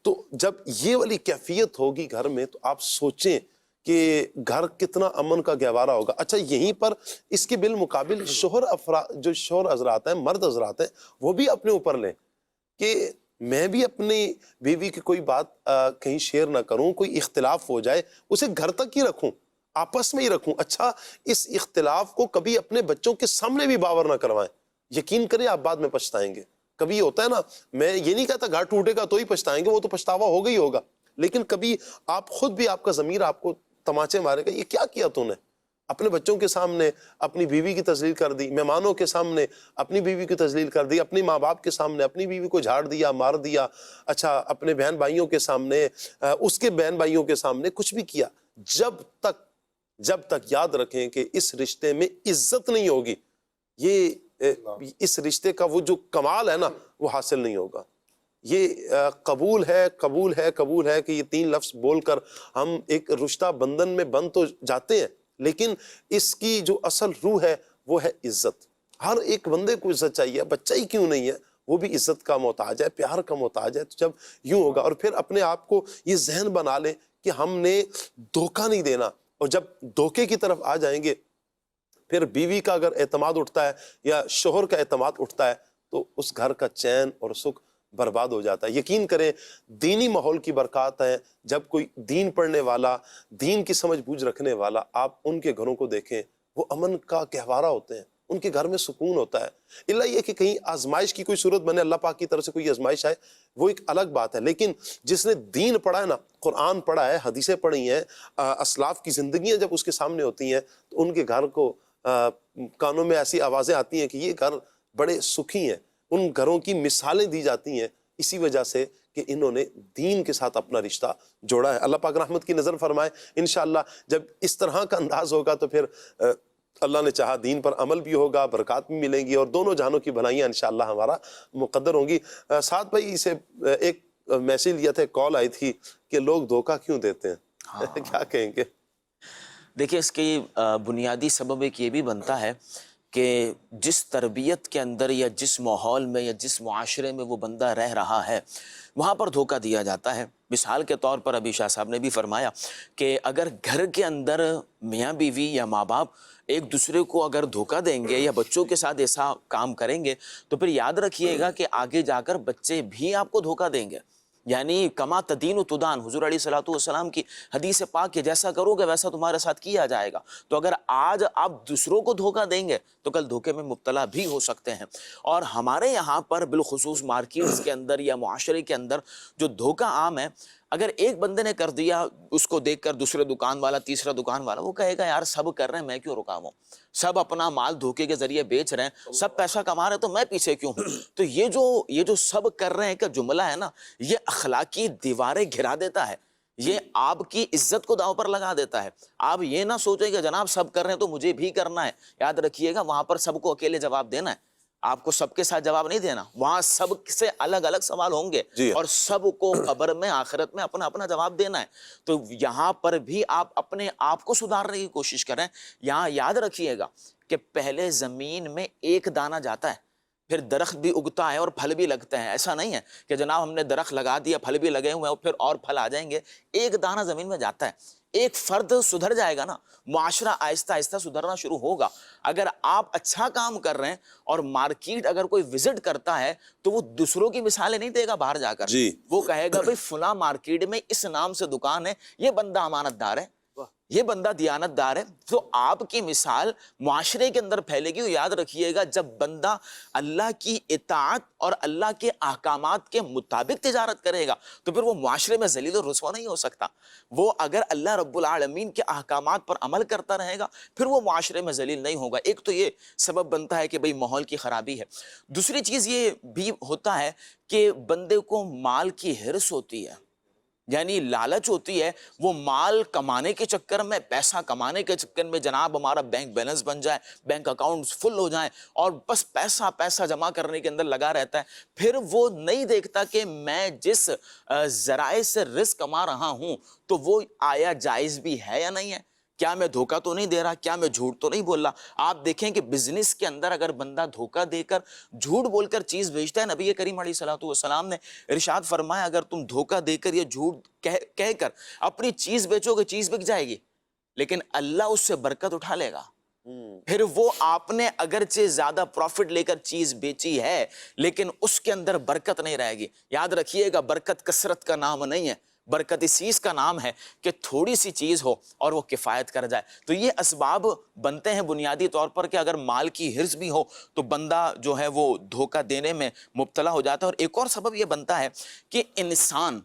تو جب یہ والی کیفیت ہوگی گھر میں تو آپ سوچیں کہ گھر کتنا امن کا گہوارہ ہوگا. اچھا یہیں پر اس کے بالمقابل جو شوہر حضرات ہیں، مرد حضرات ہیں، وہ بھی اپنے اوپر لیں کہ میں بھی اپنی بیوی کی کوئی بات کہیں شیئر نہ کروں، کوئی اختلاف ہو جائے اسے گھر تک ہی رکھوں، آپس میں ہی رکھوں. اچھا اس اختلاف کو کبھی اپنے بچوں کے سامنے بھی باور نہ کروائیں. یقین کریں آپ بعد میں پچھتائیں گے. کبھی ہوتا ہے نا، میں یہ نہیں کہتا گھر ٹوٹے گا تو ہی پچھتائیں گے، وہ تو پچھتاوا ہوگا ہی ہوگا، لیکن کبھی آپ خود بھی، آپ کا ضمیر آپ کو تماچے مارے گا، یہ کیا کیا تو نے؟ اپنے بچوں کے سامنے اپنی بیوی کی تذلیل کر دی، مہمانوں کے سامنے اپنی بیوی کی تذلیل کر دی، اپنی ماں باپ کے سامنے اپنی بیوی کو جھاڑ دیا، مار دیا. اچھا اپنے بہن بھائیوں کے سامنے، اس کے بہن بھائیوں کے سامنے کچھ بھی کیا. جب تک یاد رکھیں کہ اس رشتے میں عزت نہیں ہوگی، یہ اس رشتے کا وہ جو کمال ہے نا وہ حاصل نہیں ہوگا. یہ قبول ہے کہ یہ 3 لفظ بول کر ہم ایک رشتہ بندھن میں بند تو جاتے ہیں، لیکن اس کی جو اصل روح ہے وہ ہے عزت. ہر ایک بندے کو عزت چاہیے، بچہ ہی کیوں نہیں ہے، وہ بھی عزت کا محتاج ہے، پیار کا محتاج ہے. تو جب یوں ہوگا، اور پھر اپنے آپ کو یہ ذہن بنا لیں کہ ہم نے دھوکہ نہیں دینا، اور جب دھوکے کی طرف آ جائیں گے پھر بیوی کا اگر اعتماد اٹھتا ہے یا شوہر کا اعتماد اٹھتا ہے تو اس گھر کا چین اور سکھ برباد ہو جاتا ہے. یقین کریں دینی ماحول کی برکات ہیں. جب کوئی دین پڑھنے والا، دین کی سمجھ بوجھ رکھنے والا، آپ ان کے گھروں کو دیکھیں، وہ امن کا گہوارہ ہوتے ہیں، ان کے گھر میں سکون ہوتا ہے. اللہ یہ کہ کہیں آزمائش کی کوئی صورت بنے، اللہ پاک کی طرف سے کوئی آزمائش آئے، وہ ایک الگ بات ہے. لیکن جس نے دین پڑھا ہے نا، قرآن پڑھا ہے، حدیثیں پڑھی ہیں، اسلاف کی زندگیاں جب اس کے سامنے ہوتی ہیں تو ان کے گھر کو کانوں میں ایسی آوازیں آتی ہیں کہ یہ گھر بڑے سکھی ہیں. ان گھروں کی مثالیں دی جاتی ہیں اسی وجہ سے کہ انہوں نے دین کے ساتھ اپنا رشتہ جوڑا ہے. اللہ پاک رحمت کی نظر فرمائے. انشاءاللہ جب اس طرح کا انداز ہوگا تو پھر اللہ نے چاہا دین پر عمل بھی ہوگا، برکات بھی ملیں گی، اور دونوں جہانوں کی بھلائیاں انشاءاللہ ہمارا مقدر ہوں گی. سعد بھائی سے ایک میسیج لیا تھا، کال آئی تھی کہ لوگ دھوکہ کیوں دیتے ہیں، کیا کہیں گے؟ دیکھیں اس کی بنیادی سبب ایک یہ بھی بنتا ہے کہ جس تربیت کے اندر یا جس ماحول میں یا جس معاشرے میں وہ بندہ رہ رہا ہے وہاں پر دھوکہ دیا جاتا ہے۔ مثال کے طور پر ابھی شاہ صاحب نے بھی فرمایا کہ اگر گھر کے اندر میاں بیوی یا ماں باپ ایک دوسرے کو اگر دھوکہ دیں گے یا بچوں کے ساتھ ایسا کام کریں گے تو پھر یاد رکھیے گا کہ آگے جا کر بچے بھی آپ کو دھوکہ دیں گے۔ یعنی کما تدین و تدان، حضور علیہ الصلوۃ والسلام کی حدیث پاک کہ جیسا کرو گے ویسا تمہارے ساتھ کیا جائے گا۔ تو اگر آج آپ دوسروں کو دھوکہ دیں گے تو کل دھوکے میں مبتلا بھی ہو سکتے ہیں۔ اور ہمارے یہاں پر بالخصوص مارکیٹس کے اندر یا معاشرے کے اندر جو دھوکہ عام ہے، اگر ایک بندے نے کر دیا، اس کو دیکھ کر دوسرے دکان والا، تیسرا دکان والا وہ کہے گا یار سب کر رہے ہیں میں کیوں رکا ہوں، سب اپنا مال دھوکے کے ذریعے بیچ رہے ہیں، سب پیسہ کما رہے ہیں تو میں پیچھے کیوں ہوں۔ تو یہ جو سب کر رہے ہیں کا جملہ ہے نا، یہ اخلاقی دیواریں گھرا دیتا ہے، یہ آپ کی عزت کو داؤ پر لگا دیتا ہے۔ آپ یہ نہ سوچیں کہ جناب سب کر رہے ہیں تو مجھے بھی کرنا ہے، یاد رکھیے گا وہاں پر سب کو اکیلے جواب دینا ہے، آپ کو سب کے ساتھ جواب نہیں دینا، وہاں سب سے الگ الگ سوال ہوں گے اور سب کو قبر میں آخرت میں اپنا اپنا جواب دینا ہے۔ تو یہاں پر بھی آپ اپنے آپ کو سدھارنے کی کوشش کریں۔ یہاں یاد رکھیے گا کہ پہلے زمین میں ایک دانہ جاتا ہے، پھر درخت بھی اگتا ہے اور پھل بھی لگتے ہیں۔ ایسا نہیں ہے کہ جناب ہم نے درخت لگا دیا، پھل بھی لگے ہوئے ہیں اور پھر اور پھل آ جائیں گے۔ ایک دانہ زمین میں جاتا ہے، ایک فرد سدھر جائے گا نا، معاشرہ آہستہ آہستہ سدھرنا شروع ہوگا۔ اگر آپ اچھا کام کر رہے ہیں اور مارکیٹ اگر کوئی وزٹ کرتا ہے تو وہ دوسروں کی مثالیں نہیں دے گا باہر جا کر، وہ کہے گا بھئی فلاں مارکیٹ میں اس نام سے دکان ہے، یہ بندہ امانت دار ہے، یہ بندہ دیانت دار ہے۔ تو آپ کی مثال معاشرے کے اندر پھیلے گی۔ یاد رکھیے گا جب بندہ اللہ کی اطاعت اور اللہ کے احکامات کے مطابق تجارت کرے گا تو پھر وہ معاشرے میں ذلیل و رسوا نہیں ہو سکتا۔ وہ اگر اللہ رب العالمین کے احکامات پر عمل کرتا رہے گا پھر وہ معاشرے میں ذلیل نہیں ہوگا۔ ایک تو یہ سبب بنتا ہے کہ بھئی ماحول کی خرابی ہے۔ دوسری چیز یہ بھی ہوتا ہے کہ بندے کو مال کی ہرس ہوتی ہے، یعنی لالچ ہوتی ہے، وہ مال کمانے کے چکر میں، پیسہ کمانے کے چکر میں جناب ہمارا بینک بیلنس بن جائے، بینک اکاؤنٹس فل ہو جائیں اور بس پیسہ جمع کرنے کے اندر لگا رہتا ہے۔ پھر وہ نہیں دیکھتا کہ میں جس ذرائع سے رزق کما رہا ہوں تو وہ آیا جائز بھی ہے یا نہیں ہے، کیا میں دھوکہ تو نہیں دے رہا، کیا میں جھوٹ تو نہیں بول رہا۔ آپ دیکھیں کہ بزنس کے اندر اگر بندہ دھوکہ دے کر جھوٹ بول کر چیز بیچتا ہے، نبی کریم علیہ الصلوۃ والسلام نے ارشاد فرمایا اگر تم دھوکہ دے کر یہ جھوٹ کہہ کر اپنی چیز بیچو گے چیز بک جائے گی، لیکن اللہ اس سے برکت اٹھا لے گا۔ پھر وہ آپ نے اگرچہ زیادہ پروفٹ لے کر چیز بیچی ہے لیکن اس کے اندر برکت نہیں رہے گی۔ یاد رکھیے گا برکت کثرت کا نام نہیں ہے، برکت اس چیز کا نام ہے کہ تھوڑی سی چیز ہو اور وہ کفایت کر جائے۔ تو یہ اسباب بنتے ہیں بنیادی طور پر کہ اگر مال کی ہرس بھی ہو تو بندہ جو ہے وہ دھوکہ دینے میں مبتلا ہو جاتا ہے۔ اور ایک اور سبب یہ بنتا ہے کہ انسان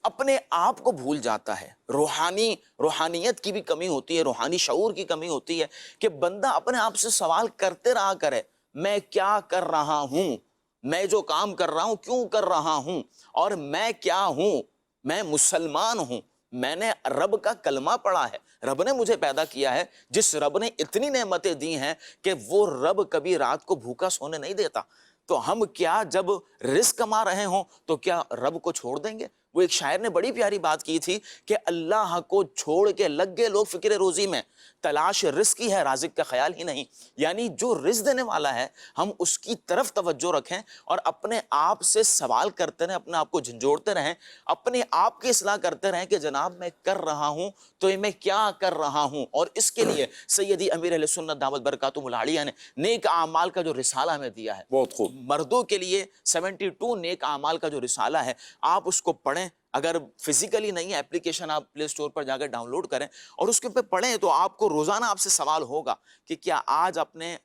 اپنے آپ کو بھول جاتا ہے، روحانیت کی بھی کمی ہوتی ہے، روحانی شعور کی کمی ہوتی ہے کہ بندہ اپنے آپ سے سوال کرتے رہا کرے میں کیا کر رہا ہوں، میں جو کام کر رہا ہوں کیوں کر رہا ہوں، اور میں کیا ہوں، میں مسلمان ہوں، میں نے رب کا کلمہ پڑھا ہے، رب نے مجھے پیدا کیا ہے، جس رب نے اتنی نعمتیں دی ہیں کہ وہ رب کبھی رات کو بھوکا سونے نہیں دیتا۔ تو ہم کیا جب رزق کما رہے ہوں تو کیا رب کو چھوڑ دیں گے؟ وہ ایک شاعر نے بڑی پیاری بات کی تھی کہ اللہ کو چھوڑ کے لگ گئے لوگ فکر روزی میں، تلاش رزق کی ہے رازق کا خیال ہی نہیں۔ یعنی جو رزق دینے والا ہے ہم اس کی طرف توجہ رکھیں اور اپنے آپ سے سوال کرتے رہیں، اپنے آپ کو جھنجھوڑتے رہیں، اپنے آپ کی اصلاح کرتے رہیں کہ جناب میں کر رہا ہوں تو میں کیا کر رہا ہوں۔ اور اس کے لیے سیدی امیر اہل سنت دعوت برکاتہم العالیہ نے نیک اعمال کا جو رسالہ ہمیں دیا ہے، بہت خوب، مردوں کے لیے 72 نیک اعمال کا جو رسالہ ہے آپ اس کو پڑھیں۔ اگر فزیکلی نہیں ہے اپلیکیشن آپ پلے اسٹور پر جا کر ڈاؤن لوڈ کریں اور اس کے اوپر پڑھیں تو آپ کو روزانہ آپ سے سوال ہوگا کہ کیا آج آپ نے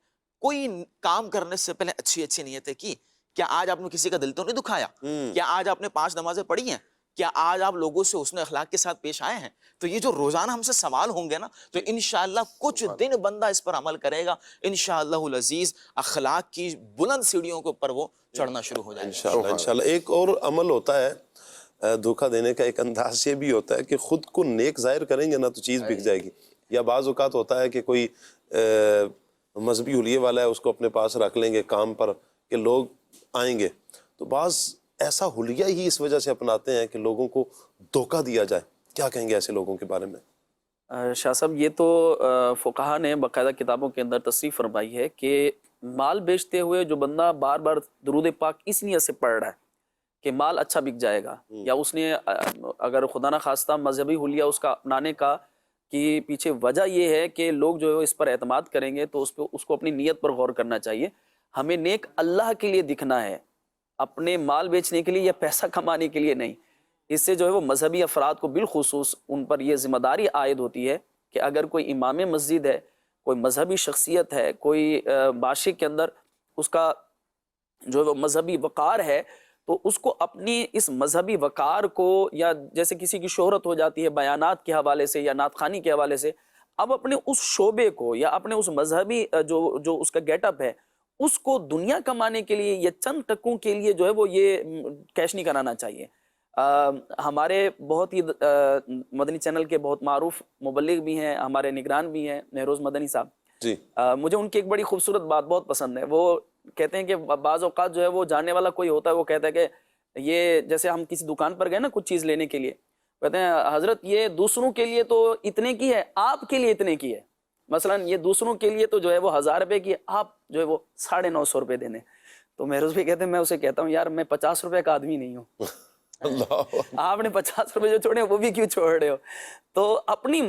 کوئی کام کرنے سے پہلے اچھی نیتیں کی، کیا آج آپ نے کسی کا دل تو نہیں دکھایا، کیا آج آپ نے 5 نمازیں پڑھی ہیں، کیا آج آپ لوگوں سے حسن اخلاق کے ساتھ پیش آئے ہیں۔ تو یہ جو روزانہ ہم سے سوال ہوں گے نا تو انشاءاللہ کچھ دن بندہ اس پر عمل کرے گا، انشاءاللہ العزیز اخلاق کی بلند سیڑھیوں کے اوپر وہ چڑھنا شروع ہو جائے گا انشاءاللہ۔ ایک اور عمل ہوتا ہے دھوکہ دینے کا، ایک انداز یہ بھی ہوتا ہے کہ خود کو نیک ظاہر کریں گے نا تو چیز بک جائے گی۔ یا بعض اوقات ہوتا ہے کہ کوئی مذہبی حلیے والا ہے اس کو اپنے پاس رکھ لیں گے کام پر کہ لوگ آئیں گے، تو بعض ایسا حلیہ ہی اس وجہ سے اپناتے ہیں کہ لوگوں کو دھوکہ دیا جائے۔ کیا کہیں گے ایسے لوگوں کے بارے میں؟ شاہ صاحب یہ تو فقہا نے باقاعدہ کتابوں کے اندر تصریح فرمائی ہے کہ مال بیچتے ہوئے جو بندہ بار بار درود پاک اس نیت سے پڑھ رہا ہے کہ مال اچھا بک جائے گا، یا اس نے اگر خدا نہ خواستہ مذہبی حلیہ اس کا اپنانے کا کہ پیچھے وجہ یہ ہے کہ لوگ جو ہے اس پر اعتماد کریں گے، تو اس کو اپنی نیت پر غور کرنا چاہیے. ہمیں نیک اللہ کے لیے دکھنا ہے، اپنے مال بیچنے کے لیے یا پیسہ کمانے کے لیے نہیں. اس سے جو ہے وہ مذہبی افراد کو بالخصوص ان پر یہ ذمہ داری عائد ہوتی ہے کہ اگر کوئی امام مسجد ہے، کوئی مذہبی شخصیت ہے، کوئی معاشرے کے اندر اس کا جو ہے وہ مذہبی وقار ہے، تو اس کو اپنی اس مذہبی وقار کو، یا جیسے کسی کی شہرت ہو جاتی ہے بیانات کے حوالے سے یا نعت خوانی کے حوالے سے، اب اپنے اس شعبے کو یا اپنے اس مذہبی جو اس کا گیٹ اپ ہے اس کو دنیا کمانے کے لیے یا چند ٹکوں کے لیے جو ہے وہ یہ کیش نہیں کرانا چاہیے. ہمارے بہت ہی مدنی چینل کے بہت معروف مبلغ بھی ہیں، ہمارے نگران بھی ہیں، مہروز مدنی صاحب جی. مجھے ان کی ایک بڑی خوبصورت بات بہت پسند ہے. وہ کہتے ہیں کہ بعض اوقات جو ہے وہ جاننے والا کوئی ہوتا ہے، وہ کہتا ہے کہ یہ جیسے ہم کسی دکان پر گئے نا کچھ چیز لینے کے لیے، کہتے ہیں حضرت یہ دوسروں کے لیے تو اتنے کی ہے، آپ کے لیے اتنے کی ہے. مثلا یہ دوسروں کے لیے تو جو ہے وہ 1000 روپے کی ہے، آپ جو ہے وہ 950 روپے دینے. تو مہروز بھی کہتے ہیں، میں اسے کہتا ہوں یار میں 50 روپے کا آدمی نہیں ہوں. آپ نے 50 روپے جو چھوڑے وہ بھی کیوں چھوڑ رہے ہو؟ تو اپنی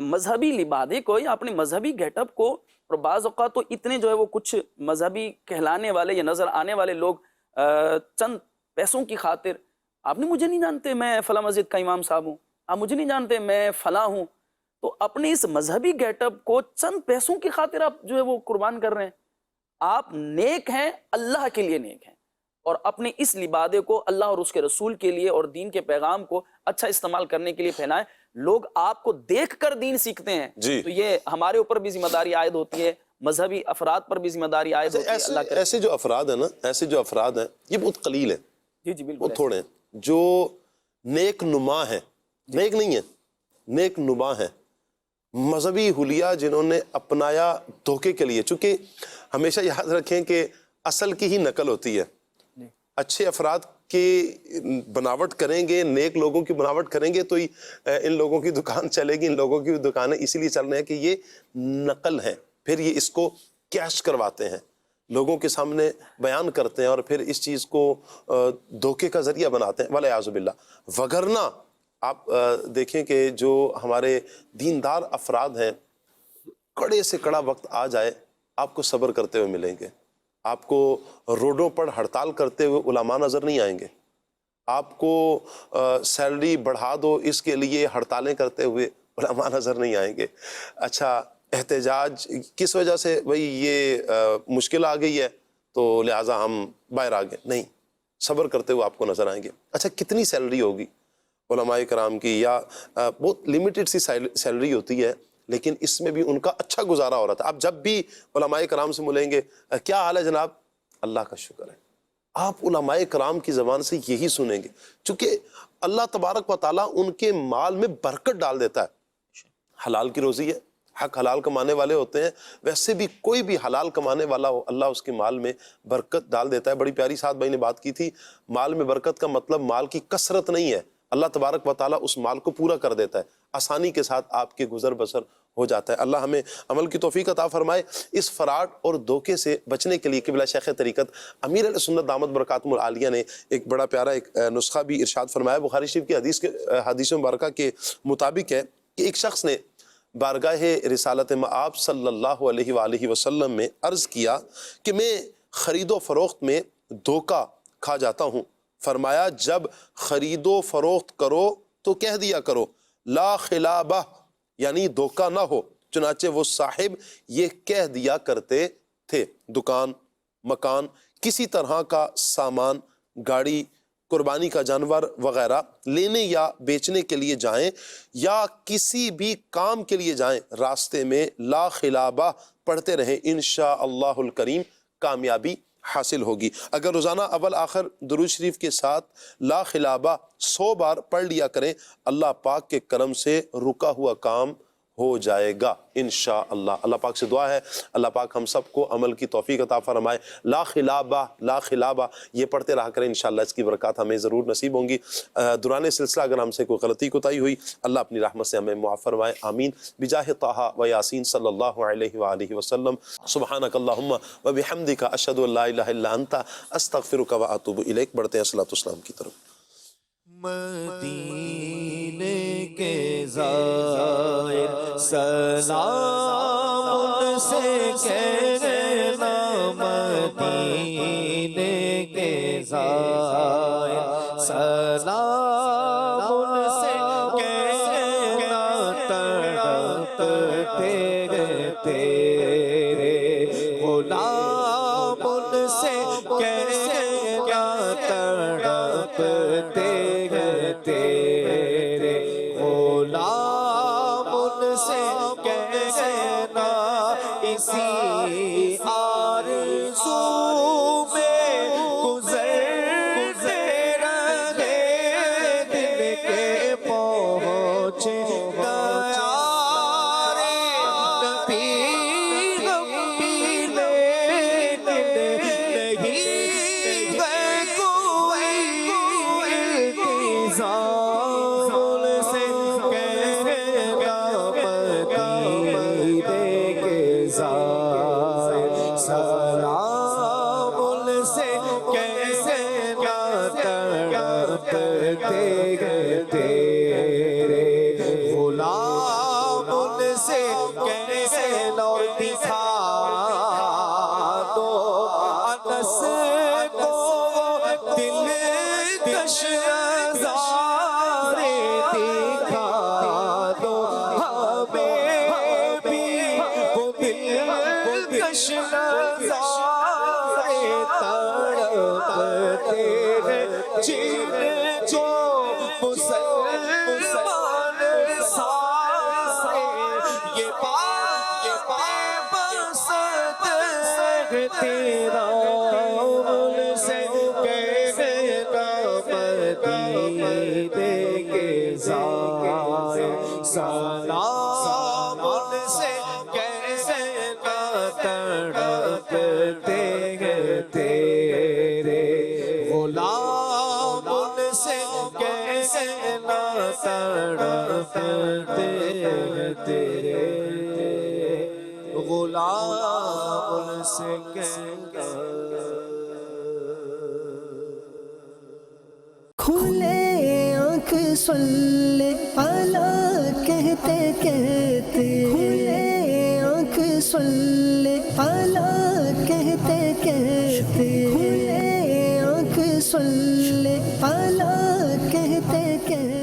مذہبی لبادے کو یا اپنے مذہبی گیٹ اپ کو، اور بعض اوقات تو اتنے جو ہے وہ کچھ مذہبی کہلانے والے یا نظر آنے والے لوگ چند پیسوں کی خاطر، آپ نے مجھے نہیں جانتے میں فلاں مسجد کا امام صاحب ہوں، آپ مجھے نہیں جانتے میں فلاں ہوں، تو اپنے اس مذہبی گیٹ اپ کو چند پیسوں کی خاطر آپ جو ہے وہ قربان کر رہے ہیں. آپ نیک ہیں، اللہ کے لیے نیک ہیں، اور اپنے اس لبادے کو اللہ اور اس کے رسول کے لیے اور دین کے پیغام کو اچھا استعمال کرنے کے لیے پھیلائیں. لوگ آپ کو دیکھ کر دین سیکھتے ہیں جی. تو یہ ہمارے اوپر بھی ذمہ داری عائد ہوتی ہے، مذہبی افراد پر بھی ذمہ داری عائد ہوتی ہے. ایسے جو افراد ہیں نا، ایسے جو افراد ہیں یہ بہت قلیل ہیں. جی جی بالکل، بہت تھوڑے ہیں جو نیک نما ہیں، نیک نہیں ہیں، نیک نما ہیں، مذہبی حلیہ جنہوں نے اپنایا دھوکے کے لیے. چونکہ ہمیشہ یاد رکھیں کہ اصل کی ہی نقل ہوتی ہے. اچھے افراد کی بناوٹ کریں گے، نیک لوگوں کی بناوٹ کریں گے تو ان لوگوں کی دکان چلے گی. ان لوگوں کی دکانیں اسی لیے چل رہے ہیں کہ یہ نقل ہے، پھر یہ اس کو کیش کرواتے ہیں، لوگوں کے سامنے بیان کرتے ہیں اور پھر اس چیز کو دھوکے کا ذریعہ بناتے ہیں، والعیاذ باللہ. وگرنہ آپ دیکھیں کہ جو ہمارے دیندار افراد ہیں، کڑے سے کڑا وقت آ جائے آپ کو صبر کرتے ہوئے ملیں گے. آپ کو روڈوں پر ہڑتال کرتے ہوئے علماء نظر نہیں آئیں گے. آپ کو سیلری بڑھا دو اس کے لیے ہڑتالیں کرتے ہوئے علماء نظر نہیں آئیں گے. اچھا احتجاج کس وجہ سے؟ بھئی یہ مشکل آ گئی ہے تو لہٰذا ہم باہر آ گئے. نہیں، صبر کرتے ہوئے آپ کو نظر آئیں گے. اچھا کتنی سیلری ہوگی علماء کرام کی؟ یا بہت لمیٹڈ سی سیلری ہوتی ہے، لیکن اس میں بھی ان کا اچھا گزارا ہو رہا تھا. آپ جب بھی علماء کرام سے ملیں گے، کیا حال ہے جناب؟ اللہ کا شکر ہے. آپ علماء کرام کی زبان سے یہی سنیں گے، چونکہ اللہ تبارک و تعالیٰ ان کے مال میں برکت ڈال دیتا ہے. حلال کی روزی ہے، حق حلال کمانے والے ہوتے ہیں. ویسے بھی کوئی بھی حلال کمانے والا ہو، اللہ اس کے مال میں برکت ڈال دیتا ہے. بڑی پیاری سعد بھائی نے بات کی تھی، مال میں برکت کا مطلب مال کی کثرت نہیں ہے. اللہ تبارک و تعالیٰ اس مال کو پورا کر دیتا ہے، آسانی کے ساتھ آپ کے گزر بسر ہو جاتا ہے. اللہ ہمیں عمل کی توفیق عطا فرمائے. اس فراڈ اور دھوکے سے بچنے کے لیے قبلہ شیخ طریقت امیر علیہ سنت دامت برکاتہم العالیہ نے ایک بڑا پیارا ایک نسخہ بھی ارشاد فرمایا. بخاری شریف کی حدیث مبارکہ کے مطابق ہے کہ ایک شخص نے بارگاہ رسالت مآب صلی اللہ علیہ وآلہ وسلم میں عرض کیا کہ میں خرید و فروخت میں دھوکہ کھا جاتا ہوں. فرمایا جب خرید و فروخت کرو تو کہہ دیا کرو لا خلابہ، یعنی دھوکہ نہ ہو. چنانچہ وہ صاحب یہ کہہ دیا کرتے تھے. دکان، مکان، کسی طرح کا سامان، گاڑی، قربانی کا جانور وغیرہ لینے یا بیچنے کے لیے جائیں یا کسی بھی کام کے لیے جائیں، راستے میں لا خلابہ پڑھتے رہیں، انشاءاللہ الکریم کامیابی حاصل ہوگی. اگر روزانہ اول آخر درود شریف کے ساتھ لا خلابہ 100 بار پڑھ لیا کریں، اللہ پاک کے کرم سے رکا ہوا کام ہو جائے گا انشاءاللہ۔ اللہ پاک سے دعا ہے اللہ پاک ہم سب کو عمل کی توفیق عطا فرمائے۔ لا خلابہ لا خلابہ یہ پڑھتے رہا کریں، انشاءاللہ اس کی برکات ہمیں ضرور نصیب ہوں گی۔ دوران سلسلہ اگر ہم سے کوئی غلطی کوتاہی ہوئی اللہ اپنی رحمت سے ہمیں معاف فرمائے، آمین بجاہ طہ و یاسین صلی اللہ علیہ وآلہ وسلم۔ سبحانک اللہم و بحمدک اشہد ان لا الہ الا انت استغفرک و اتوب الیک۔ بڑھتے ہیں صلاۃ والسلام کی طرف۔ مدینے کے زائر سلام ان سے کہنا، مدینے کے زائر سلام ان سے کہنا، تڑپتے تیرے غلام ان سے کہنا، تڑپتے تیرے غلام ان سے کہنا، اسی آرزو میں گزرتے رہے دل کے پہنچے گیا رے نبی غم بھی لینے نہیں گئے کوئی التزام سے کہے گا مدینے کے زائر سلام سے کہے گا، تڑپتے تیرے غلام سے کہے اور دکھا دو انس کو دل کش نظارے، دکھا دو ہمیں بھی وہ دل کش نظارے، تڑپتے ہیں جن جو مسلمان سارے، یہ بات بس تیرا ان سے کہے گا، مدینے کے زائر سلام ان سے کہے گا، تڑپتے تیرے غلام ان سے کہے گا، تڑپتے تیرے غلام ان سے کہے گا۔ کھلے آنکھ صلی اللہ کہتے کہتے، کھلے آنکھ صلی اللہ کہتے کہتے، کھلے آنکھ صلی اللہ کہتے کہتے